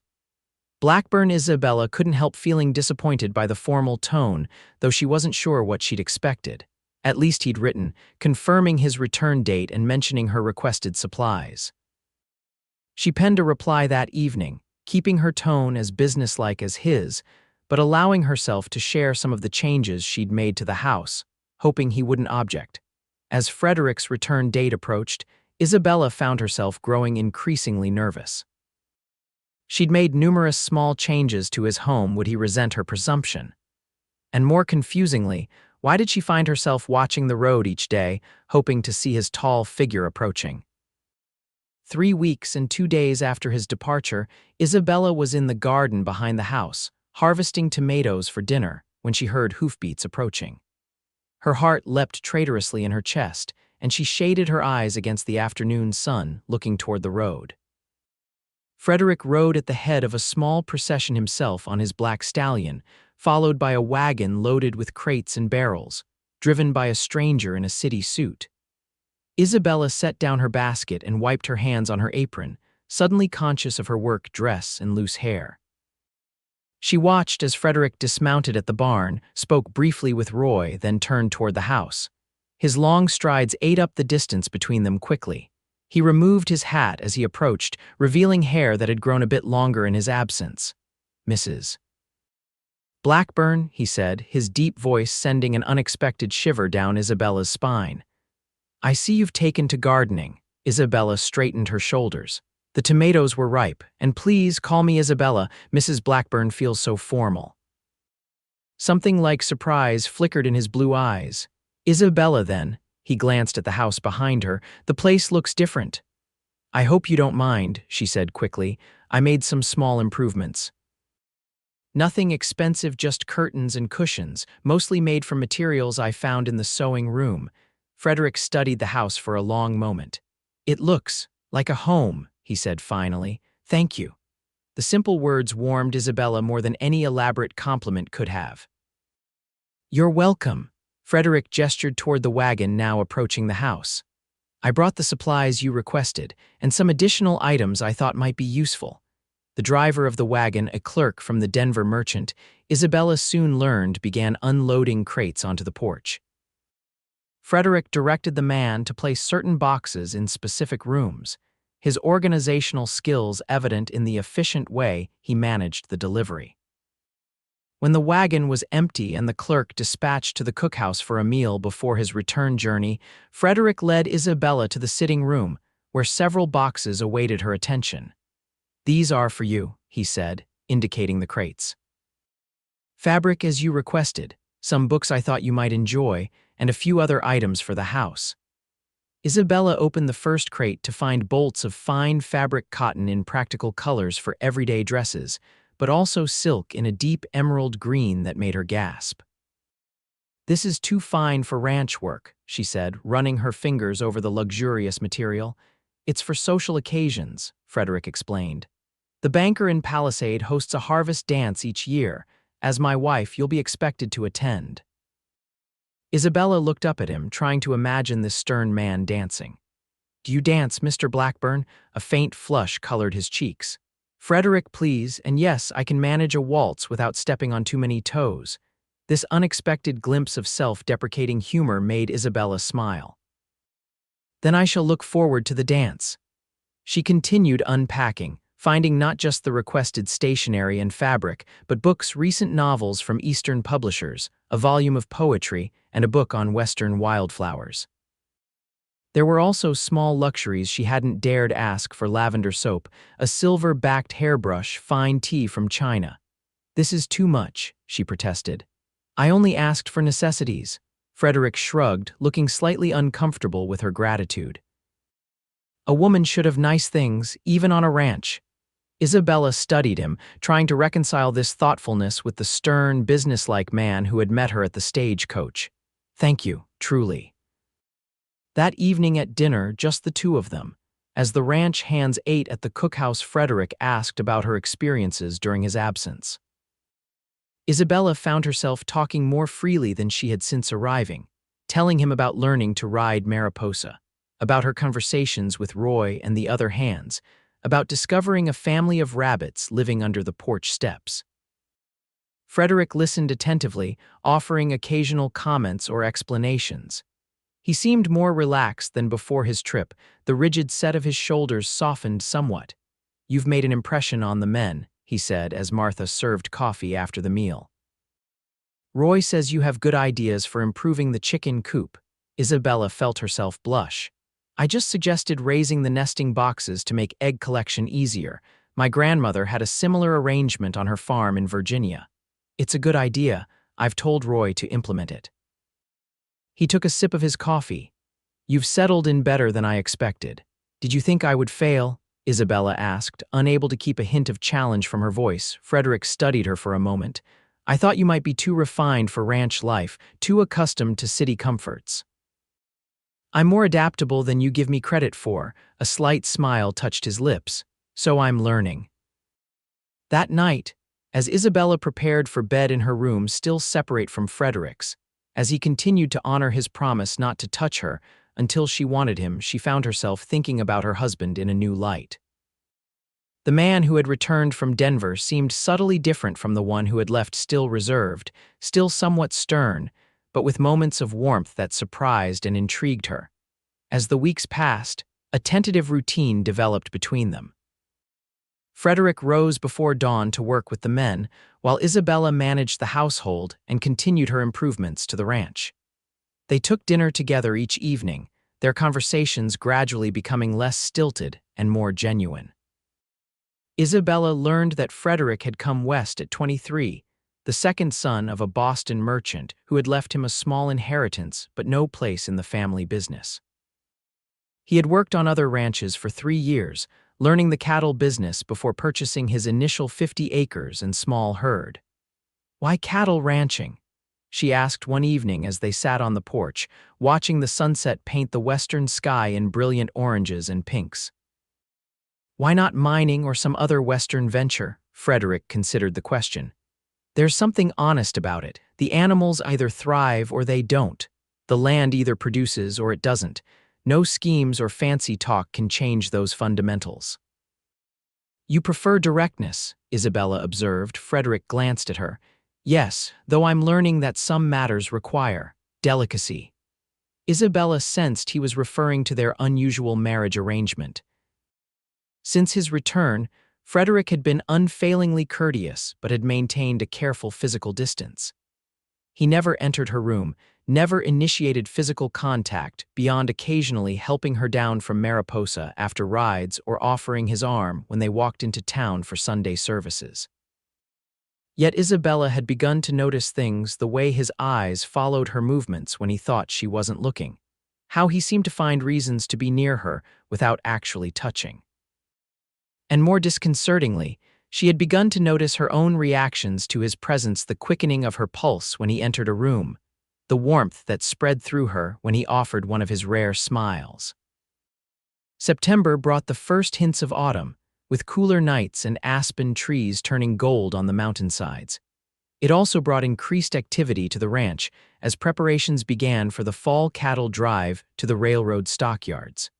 Blackburn. Isabella couldn't help feeling disappointed by the formal tone, though she wasn't sure what she'd expected. At least he'd written, confirming his return date and mentioning her requested supplies. She penned a reply that evening, keeping her tone as businesslike as his, but allowing herself to share some of the changes she'd made to the house, hoping he wouldn't object. As Frederick's return date approached, Isabella found herself growing increasingly nervous. She'd made numerous small changes to his home. Would he resent her presumption? And more confusingly, why did she find herself watching the road each day, hoping to see his tall figure approaching? 3 weeks and 2 days after his departure, Isabella was in the garden behind the house, harvesting tomatoes for dinner, when she heard hoofbeats approaching. Her heart leapt traitorously in her chest, and she shaded her eyes against the afternoon sun, looking toward the road. Frederick rode at the head of a small procession himself on his black stallion, followed by a wagon loaded with crates and barrels, driven by a stranger in a city suit. Isabella set down her basket and wiped her hands on her apron, suddenly conscious of her work dress and loose hair. She watched as Frederick dismounted at the barn, spoke briefly with Roy, then turned toward the house. His long strides ate up the distance between them quickly. He removed his hat as he approached, revealing hair that had grown a bit longer in his absence. "Mrs. Blackburn," he said, his deep voice sending an unexpected shiver down Isabella's spine. "I see you've taken to gardening." Isabella straightened her shoulders. "The tomatoes were ripe, and please call me Isabella. Mrs. Blackburn feels so formal." Something like surprise flickered in his blue eyes. "Isabella, then." He glanced at the house behind her. "The place looks different." "I hope you don't mind," she said quickly. "I made some small improvements." "Nothing expensive, just curtains and cushions, mostly made from materials I found in the sewing room." Frederick studied the house for a long moment. "It looks like a home," he said finally. "Thank you." The simple words warmed Isabella more than any elaborate compliment could have. "You're welcome." Frederick gestured toward the wagon now approaching the house. "I brought the supplies you requested, and some additional items I thought might be useful." The driver of the wagon, a clerk from the Denver Merchant, Isabella soon learned began unloading crates onto the porch. Frederick directed the man to place certain boxes in specific rooms, his organizational skills evident in the efficient way he managed the delivery. When the wagon was empty and the clerk dispatched to the cookhouse for a meal before his return journey, Frederick led Isabella to the sitting room, where several boxes awaited her attention. "These are for you," he said, indicating the crates. "Fabric as you requested, some books I thought you might enjoy, and a few other items for the house." Isabella opened the first crate to find bolts of fine fabric cotton in practical colors for everyday dresses, but also silk in a deep emerald green that made her gasp. "This is too fine for ranch work," she said, running her fingers over the luxurious material. "It's for social occasions," Frederick explained. "The banker in Palisade hosts a harvest dance each year. As my wife, you'll be expected to attend." Isabella looked up at him, trying to imagine this stern man dancing. "Do you dance, Mr. Blackburn?" A faint flush colored his cheeks. "Frederick, please, and yes, I can manage a waltz without stepping on too many toes." This unexpected glimpse of self-deprecating humor made Isabella smile. "Then I shall look forward to the dance." She continued unpacking, finding not just the requested stationery and fabric, but books, recent novels from Eastern publishers, a volume of poetry, and a book on Western wildflowers. There were also small luxuries she hadn't dared ask for: lavender soap, a silver-backed hairbrush, fine tea from China. "This is too much," she protested. "I only asked for necessities." Frederick shrugged, looking slightly uncomfortable with her gratitude. "A woman should have nice things, even on a ranch." Isabella studied him, trying to reconcile this thoughtfulness with the stern, businesslike man who had met her at the stagecoach. "Thank you, truly." That evening at dinner, just the two of them, As the ranch hands ate at the cookhouse, Frederick asked about her experiences during his absence. Isabella found herself talking more freely than she had since arriving, telling him about learning to ride Mariposa, about her conversations with Roy and the other hands, about discovering a family of rabbits living under the porch steps. Frederick listened attentively, offering occasional comments or explanations. He seemed more relaxed than before his trip, the rigid set of his shoulders softened somewhat. "You've made an impression on the men," he said as Martha served coffee after the meal. "Roy says you have good ideas for improving the chicken coop." Isabella felt herself blush. "I just suggested raising the nesting boxes to make egg collection easier. My grandmother had a similar arrangement on her farm in Virginia. It's a good idea. I've told Roy to implement it." He took a sip of his coffee. "You've settled in better than I expected. Did you think I would fail?" Isabella asked, unable to keep a hint of challenge from her voice. Frederick studied her for a moment. "I thought you might be too refined for ranch life, too accustomed to city comforts." "I'm more adaptable than you give me credit for." A slight smile touched his lips. "So I'm learning." That night, as Isabella prepared for bed in her room still separate from Frederick's, as he continued to honor his promise not to touch her until she wanted him, she found herself thinking about her husband in a new light. The man who had returned from Denver seemed subtly different from the one who had left, still reserved, still somewhat stern, but with moments of warmth that surprised and intrigued her. As the weeks passed, a tentative routine developed between them. Frederick rose before dawn to work with the men, while Isabella managed the household and continued her improvements to the ranch. They took dinner together each evening, their conversations gradually becoming less stilted and more genuine. Isabella learned that Frederick had come west at 23, the second son of a Boston merchant who had left him a small inheritance but no place in the family business. He had worked on other ranches for 3 years, learning the cattle business before purchasing his initial 50 acres and small herd. "Why cattle ranching?" she asked one evening as they sat on the porch, watching the sunset paint the western sky in brilliant oranges and pinks. "Why not mining or some other western venture?" Frederick considered the question. "There's something honest about it. The animals either thrive or they don't. The land either produces or it doesn't. No schemes or fancy talk can change those fundamentals." "You prefer directness," Isabella observed. Frederick glanced at her. "Yes, though I'm learning that some matters require delicacy." Isabella sensed he was referring to their unusual marriage arrangement. Since his return, Frederick had been unfailingly courteous but had maintained a careful physical distance. He never entered her room, never initiated physical contact beyond occasionally helping her down from Mariposa after rides or offering his arm when they walked into town for Sunday services. Yet Isabella had begun to notice things: the way his eyes followed her movements when he thought she wasn't looking, how he seemed to find reasons to be near her without actually touching. And more disconcertingly, she had begun to notice her own reactions to his presence: the quickening of her pulse when he entered a room, the warmth that spread through her when he offered one of his rare smiles. September brought the first hints of autumn, with cooler nights and aspen trees turning gold on the mountainsides. It also brought increased activity to the ranch as preparations began for the fall cattle drive to the railroad stockyards.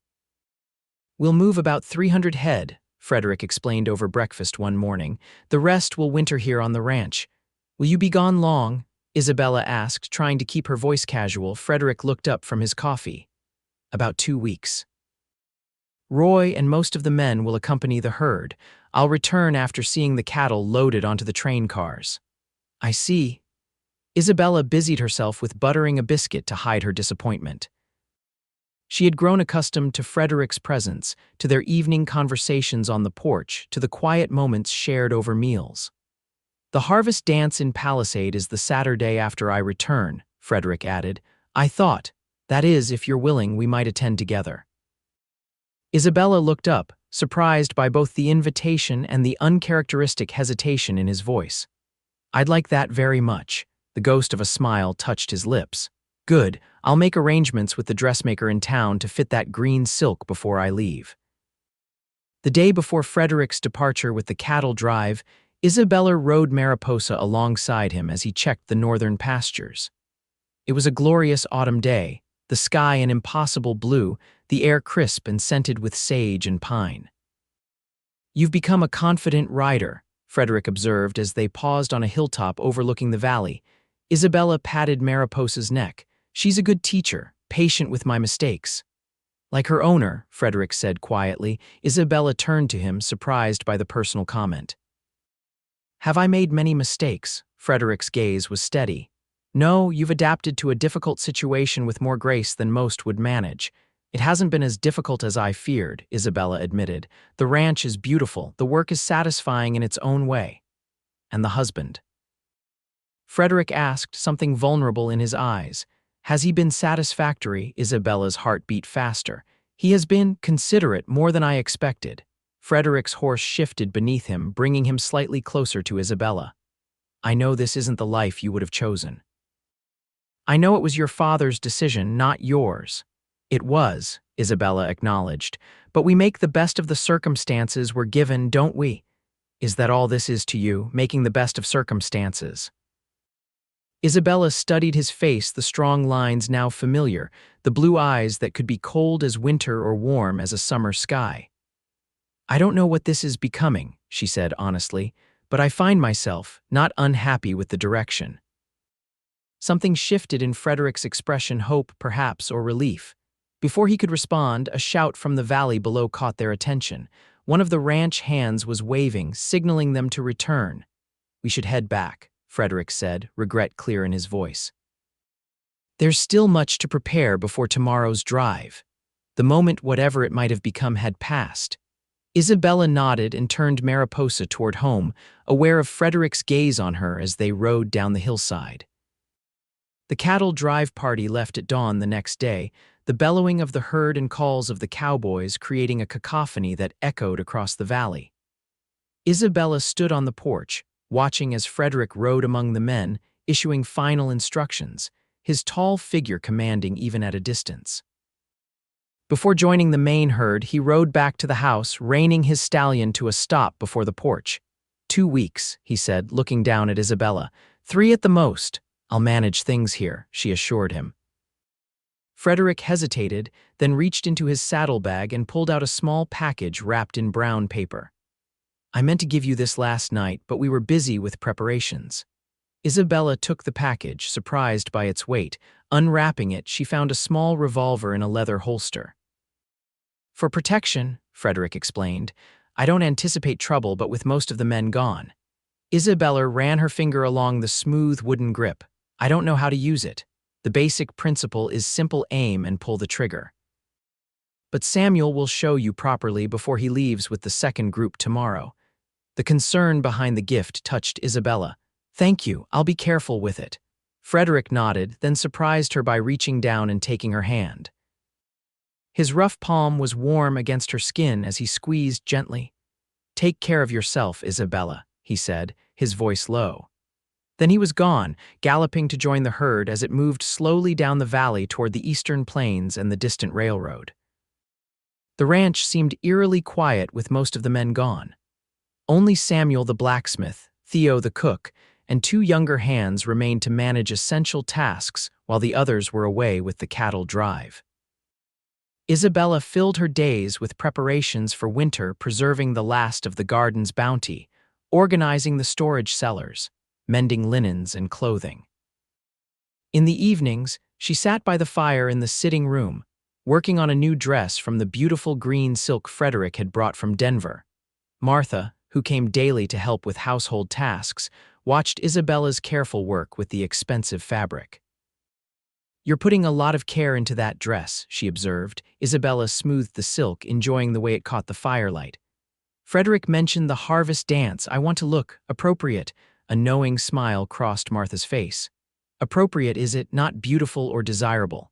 "We'll move about 300 head, Frederick explained over breakfast one morning. "The rest will winter here on the ranch." "Will you be gone long?" Isabella asked, trying to keep her voice casual. Frederick looked up from his coffee. "About 2 weeks. Roy and most of the men will accompany the herd. I'll return after seeing the cattle loaded onto the train cars." "I see." Isabella busied herself with buttering a biscuit to hide her disappointment. She had grown accustomed to Frederick's presence, to their evening conversations on the porch, to the quiet moments shared over meals. "The harvest dance in Palisade is the Saturday after I return," Frederick added. "I thought, that is, if you're willing, we might attend together." Isabella looked up, surprised by both the invitation and the uncharacteristic hesitation in his voice. "I'd like that very much." The ghost of a smile touched his lips. "Good, I'll make arrangements with the dressmaker in town to fit that green silk before I leave." The day before Frederick's departure with the cattle drive, Isabella rode Mariposa alongside him as he checked the northern pastures. It was a glorious autumn day, the sky an impossible blue, the air crisp and scented with sage and pine. "You've become a confident rider," Frederick observed as they paused on a hilltop overlooking the valley. Isabella patted Mariposa's neck. "She's a good teacher, patient with my mistakes." "Like her owner," Frederick said quietly. Isabella turned to him, surprised by the personal comment. "Have I made many mistakes?" Frederick's gaze was steady. "No, you've adapted to a difficult situation with more grace than most would manage. It hasn't been as difficult as I feared," Isabella admitted. "The ranch is beautiful, the work is satisfying in its own way." "And the husband?" Frederick asked, something vulnerable in his eyes. "Has he been satisfactory?" Isabella's heart beat faster. "He has been considerate, more than I expected." Frederick's horse shifted beneath him, bringing him slightly closer to Isabella. "I know this isn't the life you would have chosen. I know it was your father's decision, not yours." "It was," Isabella acknowledged, "but we make the best of the circumstances we're given, don't we?" "Is that all this is to you, making the best of circumstances?" Isabella studied his face, the strong lines now familiar, the blue eyes that could be cold as winter or warm as a summer sky. "I don't know what this is becoming," she said honestly, "but I find myself not unhappy with the direction." Something shifted in Frederick's expression, hope, perhaps, or relief. Before he could respond, a shout from the valley below caught their attention. One of the ranch hands was waving, signaling them to return. "We should head back," Frederick said, regret clear in his voice. "There's still much to prepare before tomorrow's drive." The moment, whatever it might have become, had passed. Isabella nodded and turned Mariposa toward home, aware of Frederick's gaze on her as they rode down the hillside. The cattle drive party left at dawn the next day, the bellowing of the herd and calls of the cowboys creating a cacophony that echoed across the valley. Isabella stood on the porch, watching as Frederick rode among the men, issuing final instructions, his tall figure commanding even at a distance. Before joining the main herd, he rode back to the house, reining his stallion to a stop before the porch. 2 weeks, he said, looking down at Isabella. 3 at the most. I'll manage things here, she assured him. Frederick hesitated, then reached into his saddlebag and pulled out a small package wrapped in brown paper. I meant to give you this last night, but we were busy with preparations. Isabella took the package, surprised by its weight. Unwrapping it, she found a small revolver in a leather holster. For protection, Frederick explained. I don't anticipate trouble, but with most of the men gone. Isabella ran her finger along the smooth wooden grip. I don't know how to use it. The basic principle is simple aim and pull the trigger. But Samuel will show you properly before he leaves with the second group tomorrow. The concern behind the gift touched Isabella. Thank you, I'll be careful with it. Frederick nodded, then surprised her by reaching down and taking her hand. His rough palm was warm against her skin as he squeezed gently. Take care of yourself, Isabella, he said, his voice low. Then he was gone, galloping to join the herd as it moved slowly down the valley toward the eastern plains and the distant railroad. The ranch seemed eerily quiet with most of the men gone. Only Samuel the blacksmith, Theo the cook, and 2 younger hands remained to manage essential tasks while the others were away with the cattle drive. Isabella filled her days with preparations for winter, preserving the last of the garden's bounty, organizing the storage cellars, mending linens and clothing. In the evenings, she sat by the fire in the sitting room, working on a new dress from the beautiful green silk Frederick had brought from Denver. Martha, who came daily to help with household tasks, watched Isabella's careful work with the expensive fabric. You're putting a lot of care into that dress, she observed. Isabella smoothed the silk, enjoying the way it caught the firelight. Frederick mentioned the harvest dance. I want to look appropriate. A knowing smile crossed Martha's face. Appropriate, is it, not beautiful or desirable?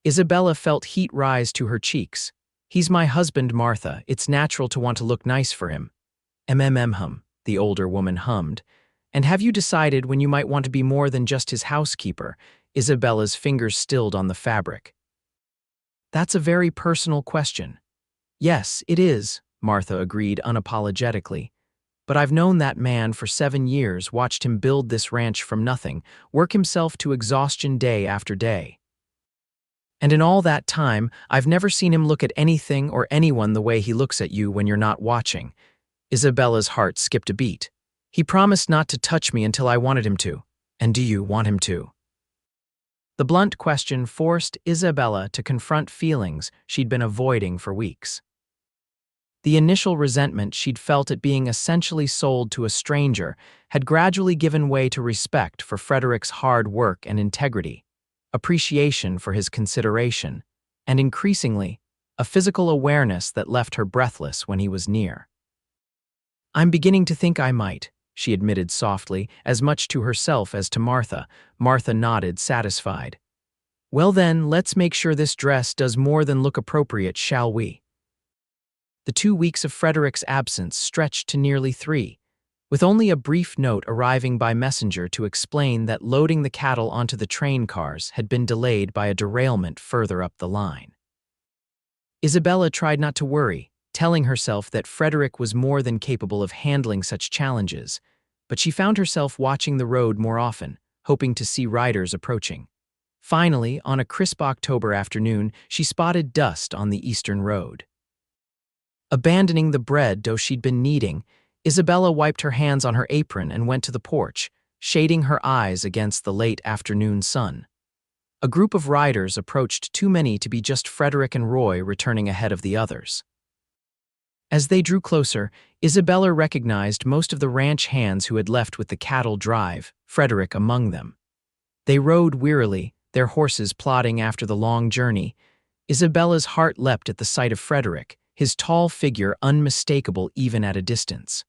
Isabella felt heat rise to her cheeks. He's my husband, Martha. It's natural to want to look nice for him. Hum, the older woman hummed. And have you decided when you might want to be more than just his housekeeper? Isabella's fingers stilled on the fabric. That's a very personal question. Yes, it is, Martha agreed unapologetically. But I've known that man for 7 years, watched him build this ranch from nothing, work himself to exhaustion day after day. And in all that time, I've never seen him look at anything or anyone the way he looks at you when you're not watching. Isabella's heart skipped a beat. He promised not to touch me until I wanted him to. And do you want him to? The blunt question forced Isabella to confront feelings she'd been avoiding for weeks. The initial resentment she'd felt at being essentially sold to a stranger had gradually given way to respect for Frederick's hard work and integrity, appreciation for his consideration, and increasingly, a physical awareness that left her breathless when he was near. I'm beginning to think I might, she admitted softly, as much to herself as to Martha. Martha nodded, satisfied. Well then, let's make sure this dress does more than look appropriate, shall we? The 2 weeks of Frederick's absence stretched to nearly 3, with only a brief note arriving by messenger to explain that loading the cattle onto the train cars had been delayed by a derailment further up the line. Isabella tried not to worry, telling herself that Frederick was more than capable of handling such challenges, but she found herself watching the road more often, hoping to see riders approaching. Finally, on a crisp October afternoon, she spotted dust on the eastern road. Abandoning the bread dough she'd been kneading, Isabella wiped her hands on her apron and went to the porch, shading her eyes against the late afternoon sun. A group of riders approached, too many to be just Frederick and Roy returning ahead of the others. As they drew closer, Isabella recognized most of the ranch hands who had left with the cattle drive, Frederick among them. They rode wearily, their horses plodding after the long journey. Isabella's heart leapt at the sight of Frederick, his tall figure unmistakable even at a distance.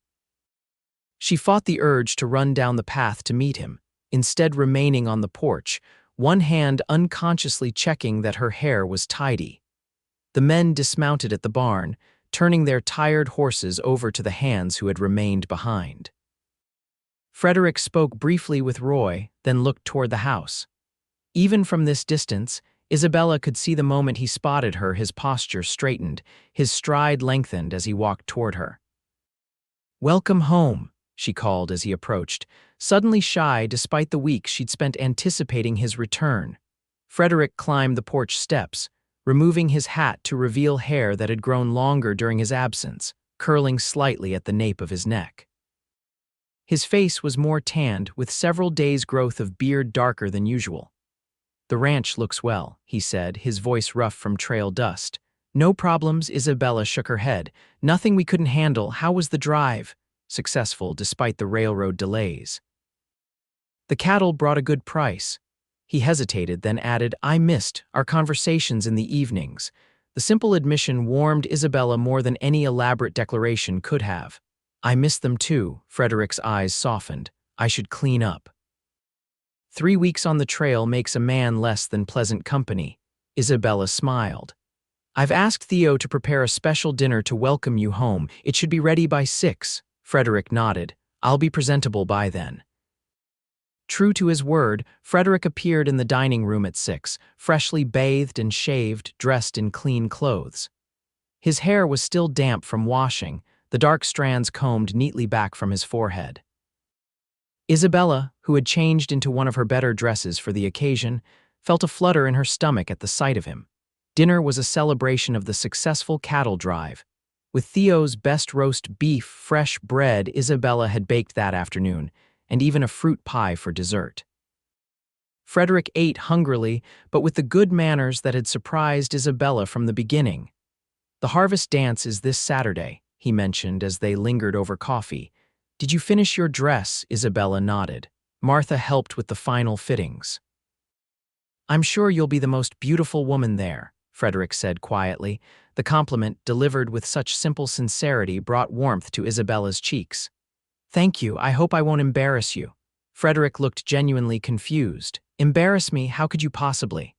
She fought the urge to run down the path to meet him, instead remaining on the porch, one hand unconsciously checking that her hair was tidy. The men dismounted at the barn, turning their tired horses over to the hands who had remained behind. Frederick spoke briefly with Roy, then looked toward the house. Even from this distance, Isabella could see the moment he spotted her, his posture straightened, his stride lengthened as he walked toward her. "Welcome home," she called as he approached, suddenly shy despite the weeks she'd spent anticipating his return. Frederick climbed the porch steps, removing his hat to reveal hair that had grown longer during his absence, curling slightly at the nape of his neck. His face was more tanned, with several days' growth of beard darker than usual. "The ranch looks well," he said, his voice rough from trail dust. "No problems," Isabella shook her head. "Nothing we couldn't handle. How was the drive?" "Successful, despite the railroad delays." "The cattle brought a good price." He hesitated, then added, "I missed our conversations in the evenings." The simple admission warmed Isabella more than any elaborate declaration could have. "I missed them too," Frederick's eyes softened. "I should clean up." 3 weeks on the trail makes a man less than pleasant company. Isabella smiled. "I've asked Theo to prepare a special dinner to welcome you home. It should be ready by 6. Frederick nodded. "I'll be presentable by then." True to his word, Frederick appeared in the dining room at 6, freshly bathed and shaved, dressed in clean clothes. His hair was still damp from washing, the dark strands combed neatly back from his forehead. Isabella, who had changed into one of her better dresses for the occasion, felt a flutter in her stomach at the sight of him. Dinner was a celebration of the successful cattle drive. With Theo's best roast beef, fresh bread Isabella had baked that afternoon, and even a fruit pie for dessert. Frederick ate hungrily, but with the good manners that had surprised Isabella from the beginning. "The harvest dance is this Saturday," he mentioned as they lingered over coffee. "Did you finish your dress?" Isabella nodded. "Martha helped with the final fittings." "I'm sure you'll be the most beautiful woman there," Frederick said quietly. The compliment, delivered with such simple sincerity, brought warmth to Isabella's cheeks. "Thank you. I hope I won't embarrass you." Frederick looked genuinely confused. "Embarrass me? How could you possibly?"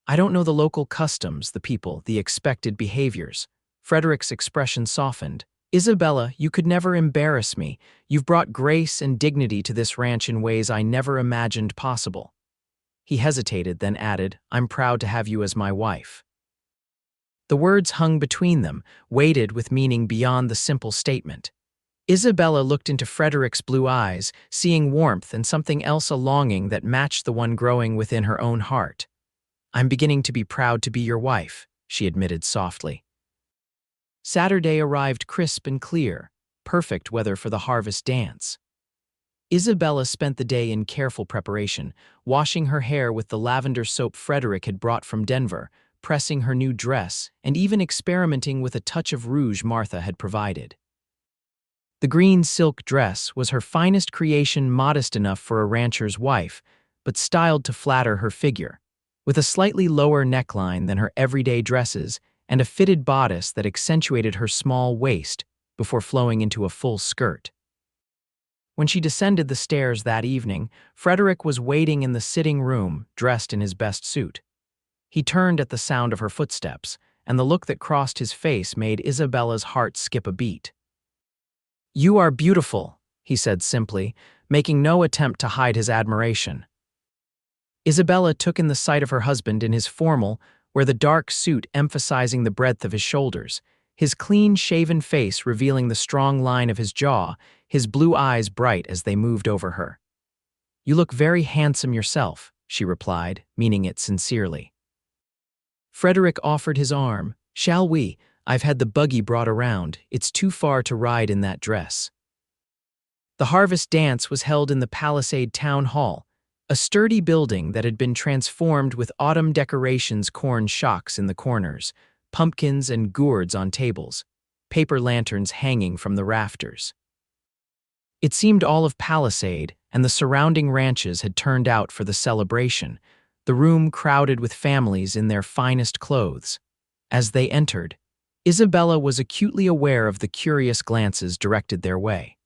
"I don't know the local customs, the people, the expected behaviors." Frederick's expression softened. "Isabella, you could never embarrass me. You've brought grace and dignity to this ranch in ways I never imagined possible." He hesitated, then added, "I'm proud to have you as my wife." The words hung between them, weighted with meaning beyond the simple statement. Isabella looked into Frederick's blue eyes, seeing warmth and something else, a longing that matched the one growing within her own heart. "I'm beginning to be proud to be your wife," she admitted softly. Saturday arrived crisp and clear, perfect weather for the harvest dance. Isabella spent the day in careful preparation, washing her hair with the lavender soap Frederick had brought from Denver, pressing her new dress, and even experimenting with a touch of rouge Martha had provided. The green silk dress was her finest creation, modest enough for a rancher's wife, but styled to flatter her figure, with a slightly lower neckline than her everyday dresses and a fitted bodice that accentuated her small waist before flowing into a full skirt. When she descended the stairs that evening, Frederick was waiting in the sitting room, dressed in his best suit. He turned at the sound of her footsteps, and the look that crossed his face made Isabella's heart skip a beat. "You are beautiful," he said simply, making no attempt to hide his admiration. Isabella took in the sight of her husband in his formal, where the dark suit emphasizing the breadth of his shoulders, his clean-shaven face revealing the strong line of his jaw, his blue eyes bright as they moved over her. "You look very handsome yourself," she replied, meaning it sincerely. Frederick offered his arm. "Shall we? I've had the buggy brought around. It's too far to ride in that dress." The harvest dance was held in the Palisade Town Hall, a sturdy building that had been transformed with autumn decorations, corn shocks in the corners, pumpkins and gourds on tables, paper lanterns hanging from the rafters. It seemed all of Palisade and the surrounding ranches had turned out for the celebration, the room crowded with families in their finest clothes. As they entered, Isabella was acutely aware of the curious glances directed their way.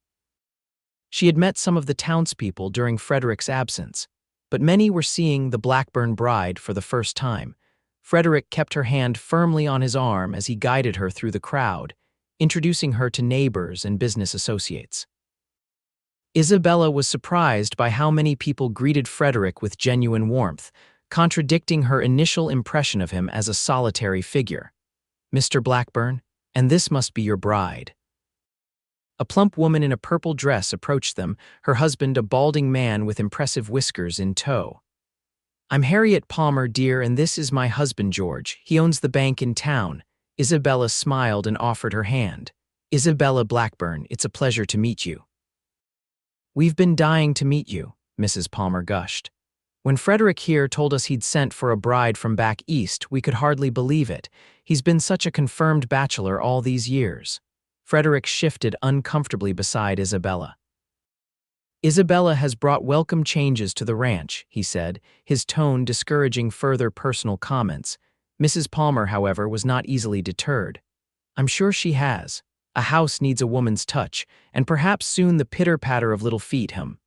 She had met some of the townspeople during Frederick's absence, but many were seeing the Blackburn bride for the first time. Frederick kept her hand firmly on his arm as he guided her through the crowd, introducing her to neighbors and business associates. Isabella was surprised by how many people greeted Frederick with genuine warmth, contradicting her initial impression of him as a solitary figure. "Mr. Blackburn, and this must be your bride." A plump woman in a purple dress approached them, her husband a balding man with impressive whiskers in tow. "I'm Harriet Palmer, dear, and this is my husband George. He owns the bank in town." Isabella smiled and offered her hand. "Isabella Blackburn, it's a pleasure to meet you." "We've been dying to meet you," Mrs. Palmer gushed. "When Frederick here told us he'd sent for a bride from back east, we could hardly believe it. He's been such a confirmed bachelor all these years." Frederick shifted uncomfortably beside Isabella. "Isabella has brought welcome changes to the ranch," he said, his tone discouraging further personal comments. Mrs. Palmer, however, was not easily deterred. "I'm sure she has. A house needs a woman's touch, and perhaps soon the pitter-patter of little feet hum."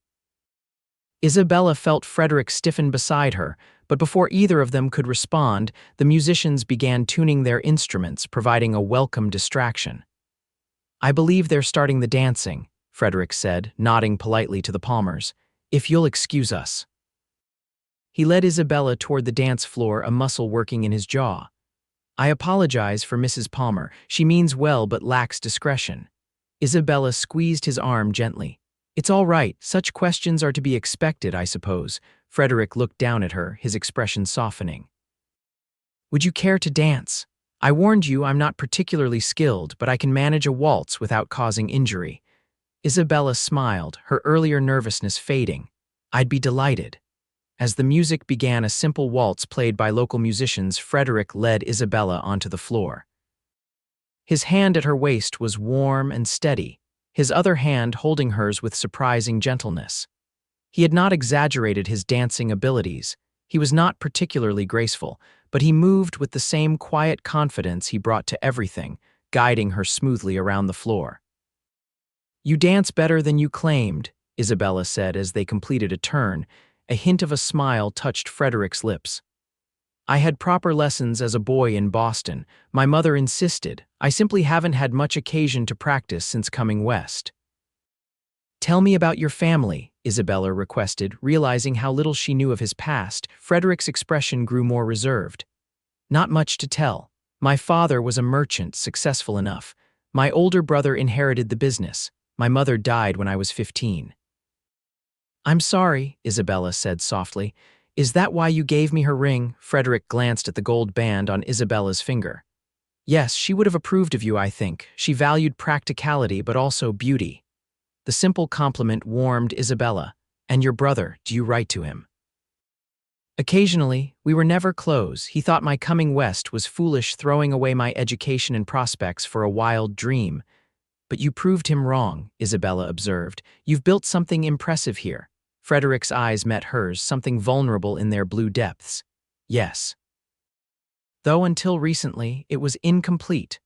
Isabella felt Frederick stiffen beside her, but before either of them could respond, the musicians began tuning their instruments, providing a welcome distraction. "I believe they're starting the dancing," Frederick said, nodding politely to the Palmers. "If you'll excuse us." He led Isabella toward the dance floor, a muscle working in his jaw. "I apologize for Mrs. Palmer. She means well but lacks discretion." Isabella squeezed his arm gently. "It's all right. Such questions are to be expected, I suppose." Frederick looked down at her, his expression softening. "Would you care to dance? I warned you I'm not particularly skilled, but I can manage a waltz without causing injury." Isabella smiled, her earlier nervousness fading. "I'd be delighted." As the music began, a simple waltz played by local musicians, Frederick led Isabella onto the floor. His hand at her waist was warm and steady, his other hand holding hers with surprising gentleness. He had not exaggerated his dancing abilities. He was not particularly graceful, but he moved with the same quiet confidence he brought to everything, guiding her smoothly around the floor. "You dance better than you claimed," Isabella said as they completed a turn. A hint of a smile touched Frederick's lips. "I had proper lessons as a boy in Boston. My mother insisted. I simply haven't had much occasion to practice since coming west." "Tell me about your family," Isabella requested, realizing how little she knew of his past. Frederick's expression grew more reserved. "Not much to tell. My father was a merchant, successful enough. My older brother inherited the business. My mother died when I was 15. I'm sorry, Isabella said softly. Is that why you gave me her ring? Frederick glanced at the gold band on Isabella's finger. Yes, she would have approved of you, I think. She valued practicality but also beauty. The simple compliment warmed Isabella. And your brother, do you write to him? Occasionally, we were never close. He thought my coming west was foolish, throwing away my education and prospects for a wild dream. But you proved him wrong, Isabella observed. You've built something impressive here. Frederick's eyes met hers, something vulnerable in their blue depths. Yes. Though until recently, it was incomplete.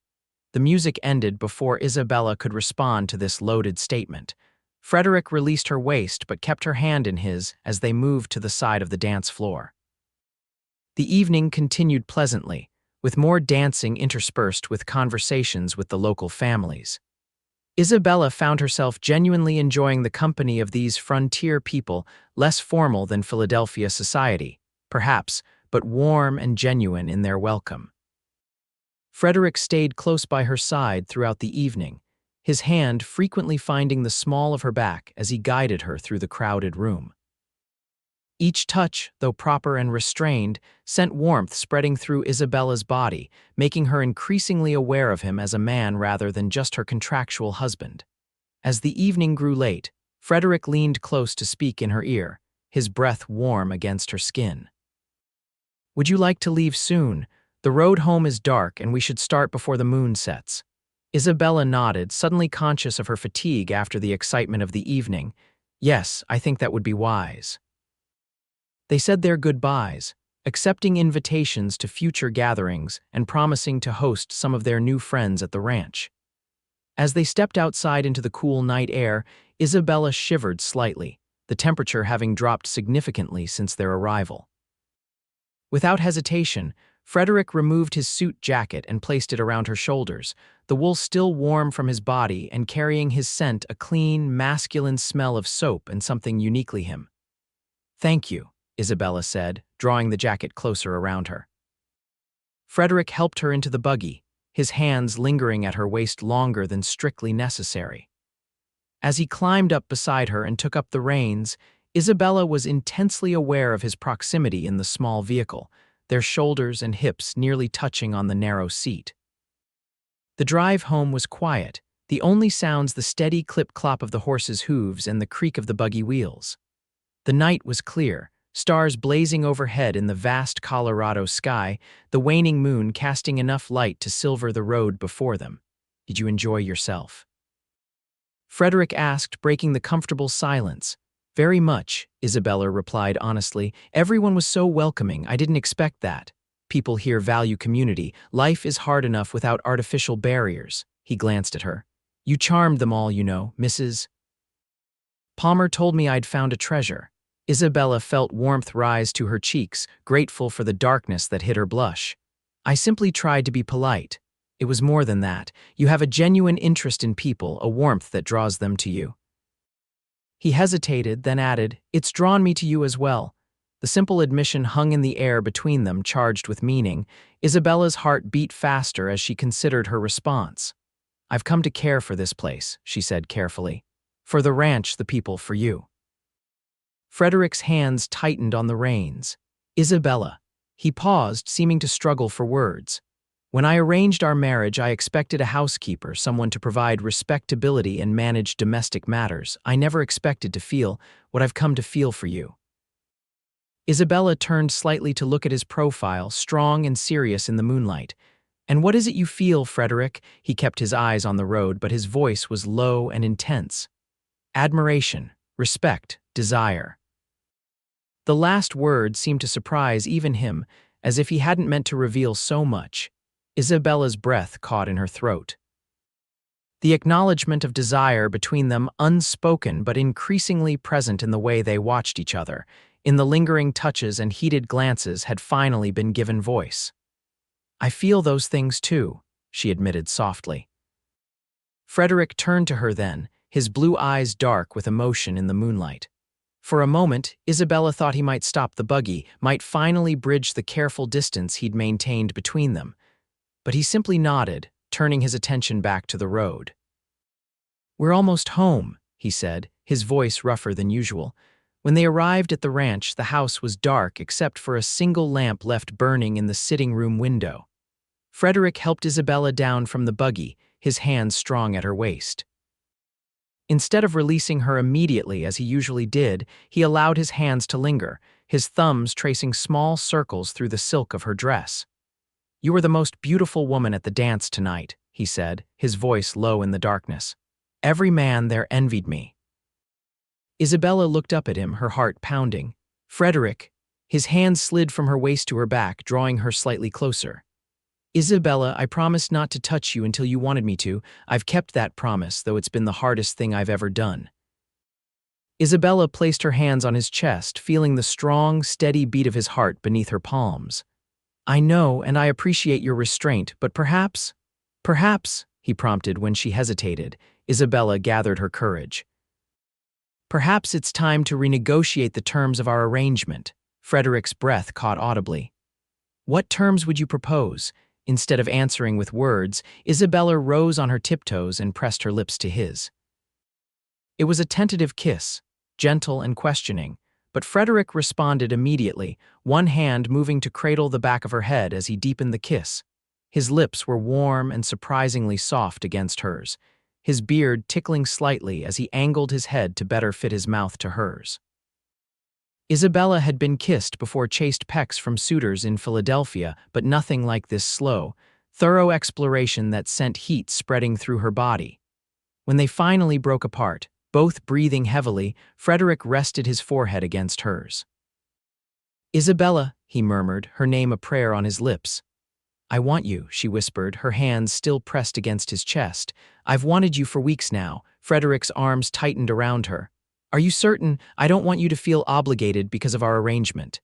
The music ended before Isabella could respond to this loaded statement. Frederick released her waist but kept her hand in his as they moved to the side of the dance floor. The evening continued pleasantly, with more dancing interspersed with conversations with the local families. Isabella found herself genuinely enjoying the company of these frontier people, less formal than Philadelphia society, perhaps, but warm and genuine in their welcome. Frederick stayed close by her side throughout the evening, his hand frequently finding the small of her back as he guided her through the crowded room. Each touch, though proper and restrained, sent warmth spreading through Isabella's body, making her increasingly aware of him as a man rather than just her contractual husband. As the evening grew late, Frederick leaned close to speak in her ear, his breath warm against her skin. Would you like to leave soon? The road home is dark and we should start before the moon sets. Isabella nodded, suddenly conscious of her fatigue after the excitement of the evening. Yes, I think that would be wise. They said their goodbyes, accepting invitations to future gatherings and promising to host some of their new friends at the ranch. As they stepped outside into the cool night air, Isabella shivered slightly, the temperature having dropped significantly since their arrival. Without hesitation, Frederick removed his suit jacket and placed it around her shoulders, the wool still warm from his body and carrying his scent, a clean, masculine smell of soap and something uniquely him. Thank you, Isabella said, drawing the jacket closer around her. Frederick helped her into the buggy, his hands lingering at her waist longer than strictly necessary. As he climbed up beside her and took up the reins, Isabella was intensely aware of his proximity in the small vehicle, their shoulders and hips nearly touching on the narrow seat. The drive home was quiet, the only sounds the steady clip-clop of the horse's hooves and the creak of the buggy wheels. The night was clear, stars blazing overhead in the vast Colorado sky, the waning moon casting enough light to silver the road before them. Did you enjoy yourself? Frederick asked, breaking the comfortable silence. Very much, Isabella replied honestly. Everyone was so welcoming, I didn't expect that. People here value community. Life is hard enough without artificial barriers. He glanced at her. You charmed them all, you know, Mrs. Palmer told me I'd found a treasure. Isabella felt warmth rise to her cheeks, grateful for the darkness that hid her blush. I simply tried to be polite. It was more than that. You have a genuine interest in people, a warmth that draws them to you. He hesitated, then added, It's drawn me to you as well. The simple admission hung in the air between them, charged with meaning. Isabella's heart beat faster as she considered her response. I've come to care for this place, she said carefully. For the ranch, the people, for you. Frederick's hands tightened on the reins. Isabella. He paused, seeming to struggle for words. When I arranged our marriage, I expected a housekeeper, someone to provide respectability and manage domestic matters. I never expected to feel what I've come to feel for you. Isabella turned slightly to look at his profile, strong and serious in the moonlight. And what is it you feel, Frederick? He kept his eyes on the road, but his voice was low and intense. Admiration, respect, desire. The last word seemed to surprise even him, as if he hadn't meant to reveal so much. Isabella's breath caught in her throat. The acknowledgement of desire between them, unspoken but increasingly present in the way they watched each other, in the lingering touches and heated glances, had finally been given voice. I feel those things too, she admitted softly. Frederick turned to her then, his blue eyes dark with emotion in the moonlight. For a moment, Isabella thought he might stop the buggy, might finally bridge the careful distance he'd maintained between them. But but he simply nodded, turning his attention back to the road. "We're almost home," he said, his voice rougher than usual. When they arrived at the ranch, the house was dark except for a single lamp left burning in the sitting room window. Frederick helped Isabella down from the buggy, his hands strong at her waist. Instead of releasing her immediately as he usually did, he allowed his hands to linger, his thumbs tracing small circles through the silk of her dress. "You were the most beautiful woman at the dance tonight," he said, his voice low in the darkness. "Every man there envied me." Isabella looked up at him, her heart pounding. "Frederick," his hands slid from her waist to her back, drawing her slightly closer. "Isabella, I promised not to touch you until you wanted me to. I've kept that promise, though it's been the hardest thing I've ever done." Isabella placed her hands on his chest, feeling the strong, steady beat of his heart beneath her palms. "I know, and I appreciate your restraint, but perhaps, he prompted when she hesitated. Isabella gathered her courage. "Perhaps it's time to renegotiate the terms of our arrangement." Frederick's breath caught audibly. "What terms would you propose?" Instead of answering with words, Isabella rose on her tiptoes and pressed her lips to his. It was a tentative kiss, gentle and questioning, but Frederick responded immediately, one hand moving to cradle the back of her head as he deepened the kiss. His lips were warm and surprisingly soft against hers, his beard tickling slightly as he angled his head to better fit his mouth to hers. Isabella had been kissed before chaste pecks from suitors in Philadelphia, but nothing like this slow, thorough exploration that sent heat spreading through her body. When they finally broke apart, both breathing heavily, Frederick rested his forehead against hers. "Isabella," he murmured, her name a prayer on his lips. "I want you," she whispered, her hands still pressed against his chest. "I've wanted you for weeks now." Frederick's arms tightened around her. "Are you certain? I don't want you to feel obligated because of our arrangement."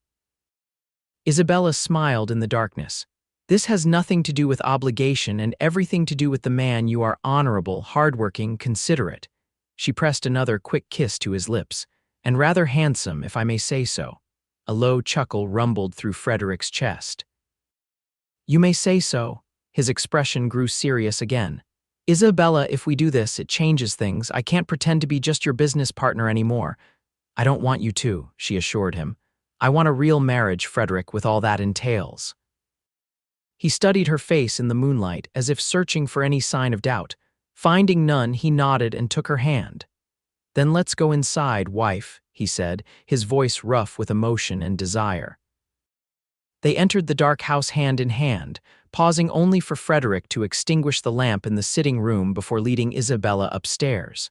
Isabella smiled in the darkness. "This has nothing to do with obligation and everything to do with the man you are: honorable, hardworking, considerate." She pressed another quick kiss to his lips. "And rather handsome, if I may say so." A low chuckle rumbled through Frederick's chest. "You may say so." His expression grew serious again. "Isabella, if we do this, it changes things. I can't pretend to be just your business partner anymore." "I don't want you to," she assured him. "I want a real marriage, Frederick, with all that entails." He studied her face in the moonlight, as if searching for any sign of doubt. Finding none, he nodded and took her hand. "Then let's go inside, wife," he said, his voice rough with emotion and desire. They entered the dark house hand in hand, pausing only for Frederick to extinguish the lamp in the sitting room before leading Isabella upstairs.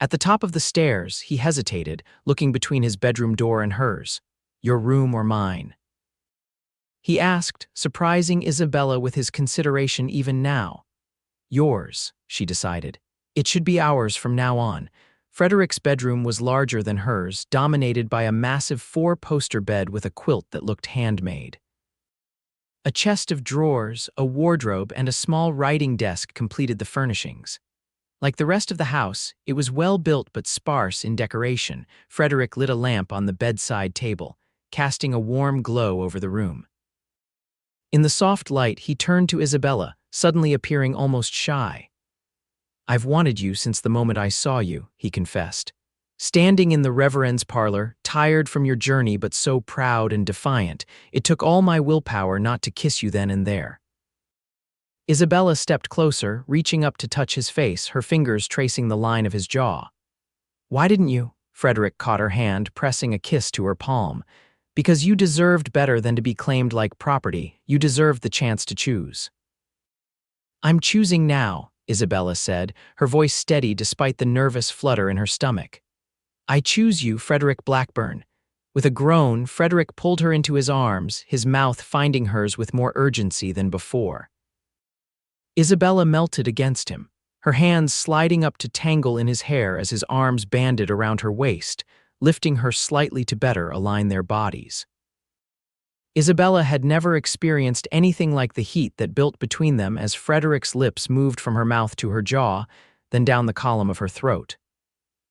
At the top of the stairs, he hesitated, looking between his bedroom door and hers. "Your room or mine?" he asked, surprising Isabella with his consideration even now. "Yours," she decided. "It should be ours from now on." Frederick's bedroom was larger than hers, dominated by a massive four-poster bed with a quilt that looked handmade. A chest of drawers, a wardrobe, and a small writing desk completed the furnishings. Like the rest of the house, it was well-built but sparse in decoration. Frederick lit a lamp on the bedside table, casting a warm glow over the room. In the soft light, he turned to Isabella, suddenly appearing almost shy. "I've wanted you since the moment I saw you," he confessed. "Standing in the reverend's parlor, tired from your journey but so proud and defiant, it took all my willpower not to kiss you then and there." Isabella stepped closer, reaching up to touch his face, her fingers tracing the line of his jaw. "Why didn't you?" Frederick caught her hand, pressing a kiss to her palm. "Because you deserved better than to be claimed like property. You deserved the chance to choose." "I'm choosing now," Isabella said, her voice steady despite the nervous flutter in her stomach. "I choose you, Frederick Blackburn." With a groan, Frederick pulled her into his arms, his mouth finding hers with more urgency than before. Isabella melted against him, her hands sliding up to tangle in his hair as his arms banded around her waist, lifting her slightly to better align their bodies. Isabella had never experienced anything like the heat that built between them as Frederick's lips moved from her mouth to her jaw, then down the column of her throat.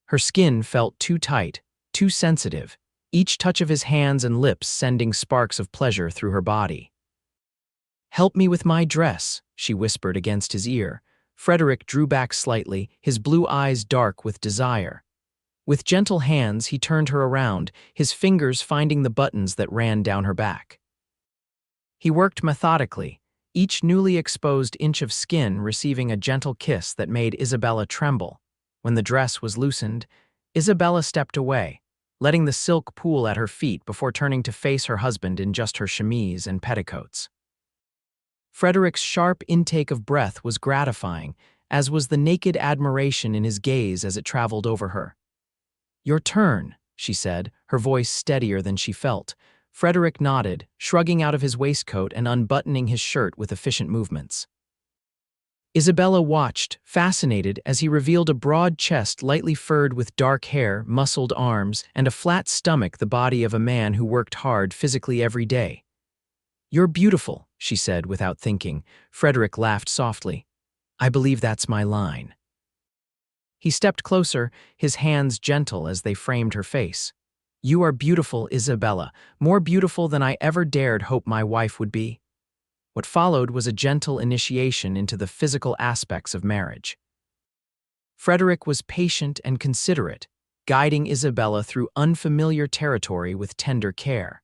Her skin felt too tight, too sensitive, each touch of his hands and lips sending sparks of pleasure through her body. "Help me with my dress," she whispered against his ear. Frederick drew back slightly, his blue eyes dark with desire. With gentle hands, he turned her around, his fingers finding the buttons that ran down her back. He worked methodically, each newly exposed inch of skin receiving a gentle kiss that made Isabella tremble. When the dress was loosened, Isabella stepped away, letting the silk pool at her feet before turning to face her husband in just her chemise and petticoats. Frederick's sharp intake of breath was gratifying, as was the naked admiration in his gaze as it traveled over her. "Your turn," she said, her voice steadier than she felt. Frederick nodded, shrugging out of his waistcoat and unbuttoning his shirt with efficient movements. Isabella watched, fascinated, as he revealed a broad chest lightly furred with dark hair, muscled arms, and a flat stomach, the body of a man who worked hard physically every day. "You're beautiful," she said without thinking. Frederick laughed softly. "I believe that's my line." He stepped closer, his hands gentle as they framed her face. "You are beautiful, Isabella, more beautiful than I ever dared hope my wife would be." What followed was a gentle initiation into the physical aspects of marriage. Frederick was patient and considerate, guiding Isabella through unfamiliar territory with tender care.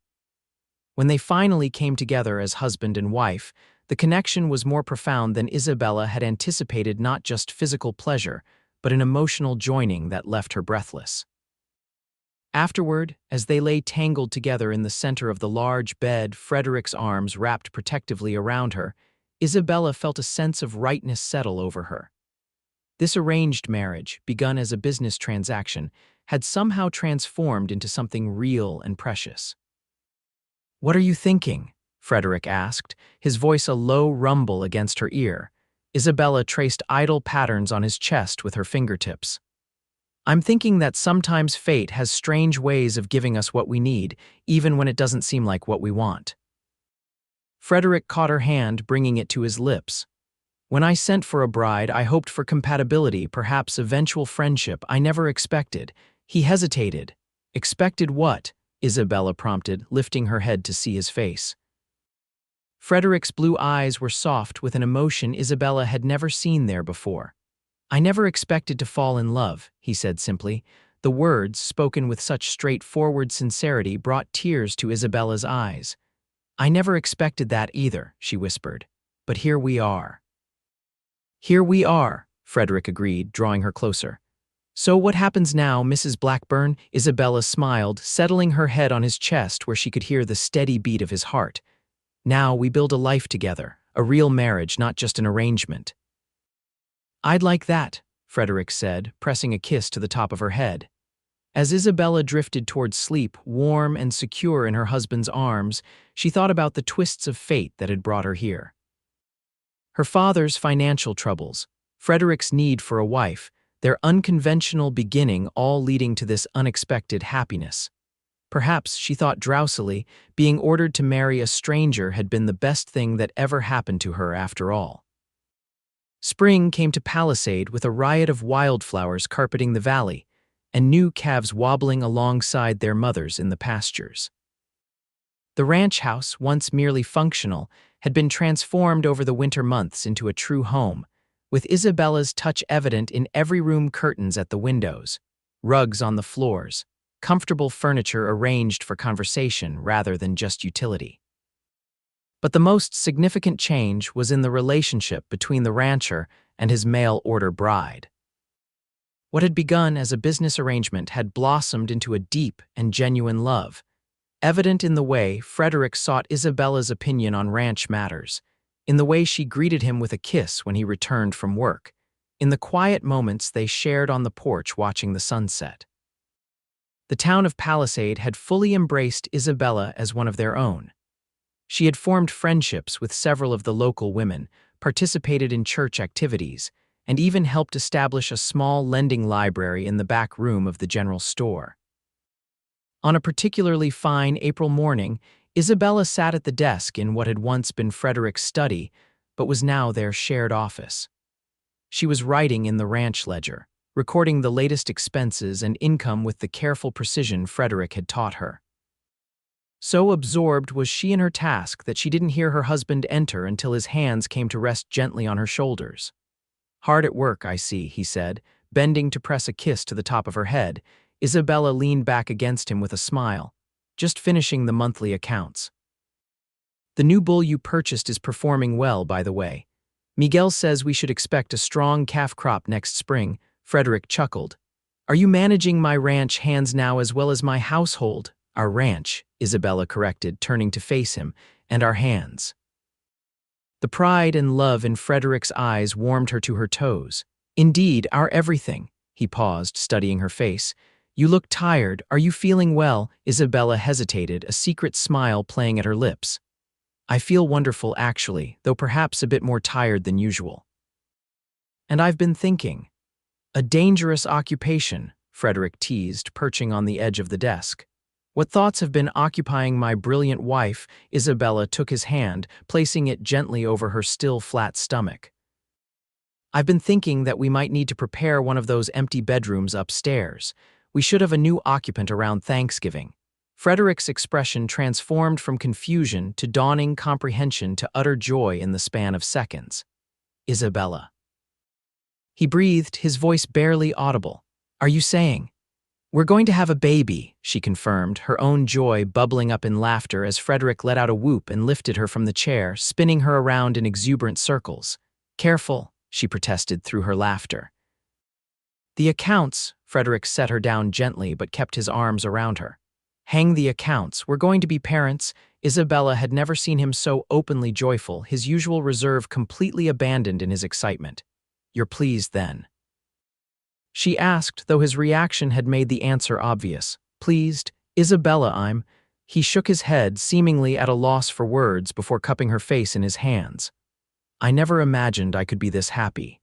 When they finally came together as husband and wife, the connection was more profound than Isabella had anticipated, not just physical pleasure, but an emotional joining that left her breathless. Afterward, as they lay tangled together in the center of the large bed, Frederick's arms wrapped protectively around her, Isabella felt a sense of rightness settle over her. This arranged marriage, begun as a business transaction, had somehow transformed into something real and precious. "What are you thinking?" Frederick asked, his voice a low rumble against her ear. Isabella traced idle patterns on his chest with her fingertips. "I'm thinking that sometimes fate has strange ways of giving us what we need, even when it doesn't seem like what we want." Frederick caught her hand, bringing it to his lips. "When I sent for a bride, I hoped for compatibility, perhaps eventual friendship. I never expected." He hesitated. "Expected what?" Isabella prompted, lifting her head to see his face. Frederick's blue eyes were soft with an emotion Isabella had never seen there before. "I never expected to fall in love," he said simply. The words, spoken with such straightforward sincerity, brought tears to Isabella's eyes. "I never expected that either," she whispered. "But here we are." "Here we are," Frederick agreed, drawing her closer. "So what happens now, Mrs. Blackburn?" Isabella smiled, settling her head on his chest where she could hear the steady beat of his heart. "Now we build a life together, a real marriage, not just an arrangement." "I'd like that," Frederick said, pressing a kiss to the top of her head. As Isabella drifted towards sleep, warm and secure in her husband's arms, she thought about the twists of fate that had brought her here. Her father's financial troubles, Frederick's need for a wife, their unconventional beginning, all leading to this unexpected happiness. Perhaps, she thought drowsily, being ordered to marry a stranger had been the best thing that ever happened to her after all. Spring came to Palisade with a riot of wildflowers carpeting the valley, and new calves wobbling alongside their mothers in the pastures. The ranch house, once merely functional, had been transformed over the winter months into a true home, with Isabella's touch evident in every room: curtains at the windows, rugs on the floors, comfortable furniture arranged for conversation rather than just utility. But the most significant change was in the relationship between the rancher and his mail-order bride. What had begun as a business arrangement had blossomed into a deep and genuine love, evident in the way Frederick sought Isabella's opinion on ranch matters, in the way she greeted him with a kiss when he returned from work, in the quiet moments they shared on the porch watching the sunset. The town of Palisade had fully embraced Isabella as one of their own. She had formed friendships with several of the local women, participated in church activities, and even helped establish a small lending library in the back room of the general store. On a particularly fine April morning, Isabella sat at the desk in what had once been Frederick's study, but was now their shared office. She was writing in the ranch ledger, recording the latest expenses and income with the careful precision Frederick had taught her. So absorbed was she in her task that she didn't hear her husband enter until his hands came to rest gently on her shoulders. "Hard at work, I see," he said, bending to press a kiss to the top of her head. Isabella leaned back against him with a smile. "Just finishing the monthly accounts. The new bull you purchased is performing well, by the way. Miguel says we should expect a strong calf crop next spring." Frederick chuckled. "Are you managing my ranch hands now as well as my household?" "Our ranch," Isabella corrected, turning to face him, "and our hands." The pride and love in Frederick's eyes warmed her to her toes. "Indeed, our everything." He paused, studying her face. "You look tired. Are you feeling well?" Isabella hesitated, a secret smile playing at her lips. "I feel wonderful, actually, though perhaps a bit more tired than usual." "And I've been thinking." "A dangerous occupation," Frederick teased, perching on the edge of the desk. "What thoughts have been occupying my brilliant wife?" Isabella took his hand, placing it gently over her still flat stomach. "I've been thinking that we might need to prepare one of those empty bedrooms upstairs. We should have a new occupant around Thanksgiving." Frederick's expression transformed from confusion to dawning comprehension to utter joy in the span of seconds. "Isabella." He breathed, his voice barely audible. "Are you saying?" "We're going to have a baby," she confirmed, her own joy bubbling up in laughter as Frederick let out a whoop and lifted her from the chair, spinning her around in exuberant circles. "Careful," she protested through her laughter. "The accounts," Frederick set her down gently but kept his arms around her. "Hang the accounts. We're going to be parents." Isabella had never seen him so openly joyful, his usual reserve completely abandoned in his excitement. "You're pleased, then?" she asked, though his reaction had made the answer obvious. "Pleased? Isabella, I'm—" He shook his head, seemingly at a loss for words before cupping her face in his hands. "I never imagined I could be this happy.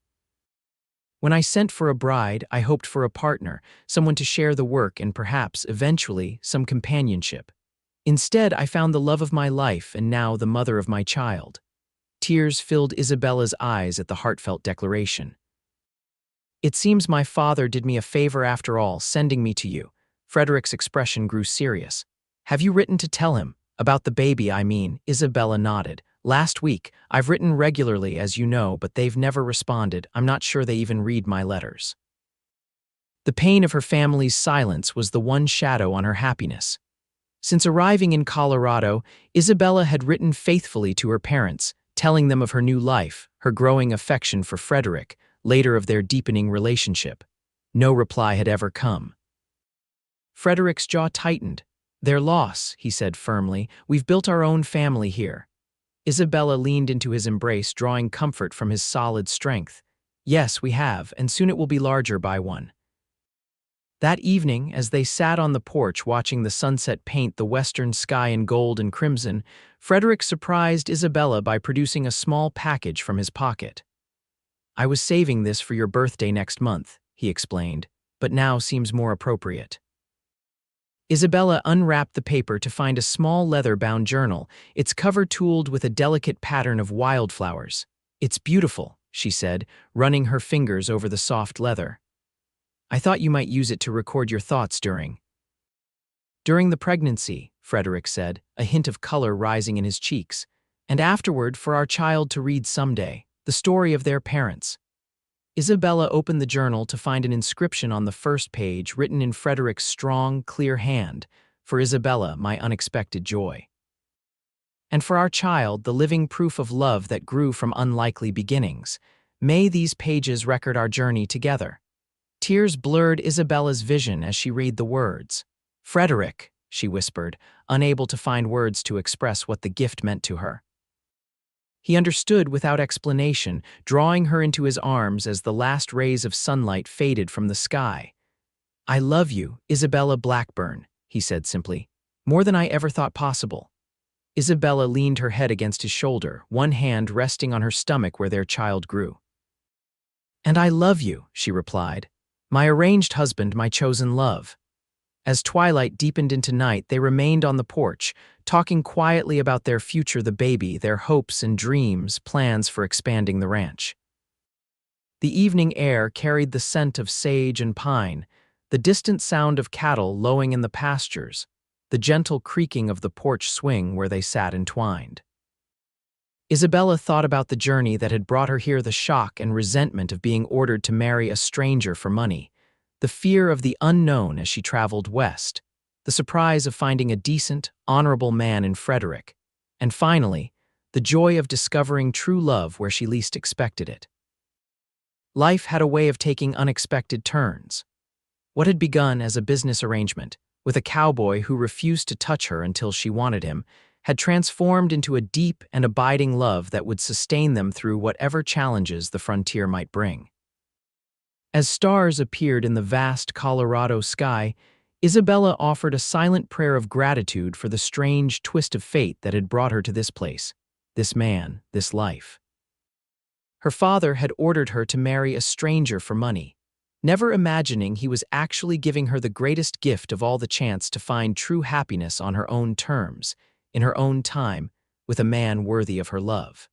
When I sent for a bride, I hoped for a partner, someone to share the work and perhaps, eventually, some companionship. Instead, I found the love of my life and now the mother of my child." Tears filled Isabella's eyes at the heartfelt declaration. "It seems my father did me a favor after all, sending me to you." Frederick's expression grew serious. "Have you written to tell him? About the baby, I mean." Isabella nodded. "Last week. I've written regularly, as you know, but they've never responded. I'm not sure they even read my letters." The pain of her family's silence was the one shadow on her happiness. Since arriving in Colorado, Isabella had written faithfully to her parents, telling them of her new life, her growing affection for Frederick, later of their deepening relationship. No reply had ever come. Frederick's jaw tightened. "Their loss," he said firmly. "We've built our own family here." Isabella leaned into his embrace, drawing comfort from his solid strength. "Yes, we have, and soon it will be larger by one." That evening, as they sat on the porch watching the sunset paint the western sky in gold and crimson, Frederick surprised Isabella by producing a small package from his pocket. "I was saving this for your birthday next month," he explained, "but now seems more appropriate." Isabella unwrapped the paper to find a small leather-bound journal, its cover tooled with a delicate pattern of wildflowers. "It's beautiful," she said, running her fingers over the soft leather. "I thought you might use it to record your thoughts during the pregnancy," Frederick said, a hint of color rising in his cheeks, "and afterward for our child to read someday, the story of their parents." Isabella opened the journal to find an inscription on the first page written in Frederick's strong, clear hand, "For Isabella, my unexpected joy. And for our child, the living proof of love that grew from unlikely beginnings. May these pages record our journey together." Tears blurred Isabella's vision as she read the words. "Frederick," she whispered, unable to find words to express what the gift meant to her. He understood without explanation, drawing her into his arms as the last rays of sunlight faded from the sky. "I love you, Isabella Blackburn," he said simply, "more than I ever thought possible." Isabella leaned her head against his shoulder, one hand resting on her stomach where their child grew. "And I love you," she replied, "my arranged husband, my chosen love." As twilight deepened into night, they remained on the porch, talking quietly about their future, the baby, their hopes and dreams, plans for expanding the ranch. The evening air carried the scent of sage and pine, the distant sound of cattle lowing in the pastures. the gentle creaking of the porch swing where they sat entwined. Isabella thought about the journey that had brought her here, the shock and resentment of being ordered to marry a stranger for money, the fear of the unknown as she traveled west, the surprise of finding a decent, honorable man in Frederick, and finally, the joy of discovering true love where she least expected it. Life had a way of taking unexpected turns. What had begun as a business arrangement, with a cowboy who refused to touch her until she wanted him, had transformed into a deep and abiding love that would sustain them through whatever challenges the frontier might bring. As stars appeared in the vast Colorado sky, Isabella offered a silent prayer of gratitude for the strange twist of fate that had brought her to this place, this man, this life. Her father had ordered her to marry a stranger for money, never imagining he was actually giving her the greatest gift of all, the chance to find true happiness on her own terms, in her own time, with a man worthy of her love.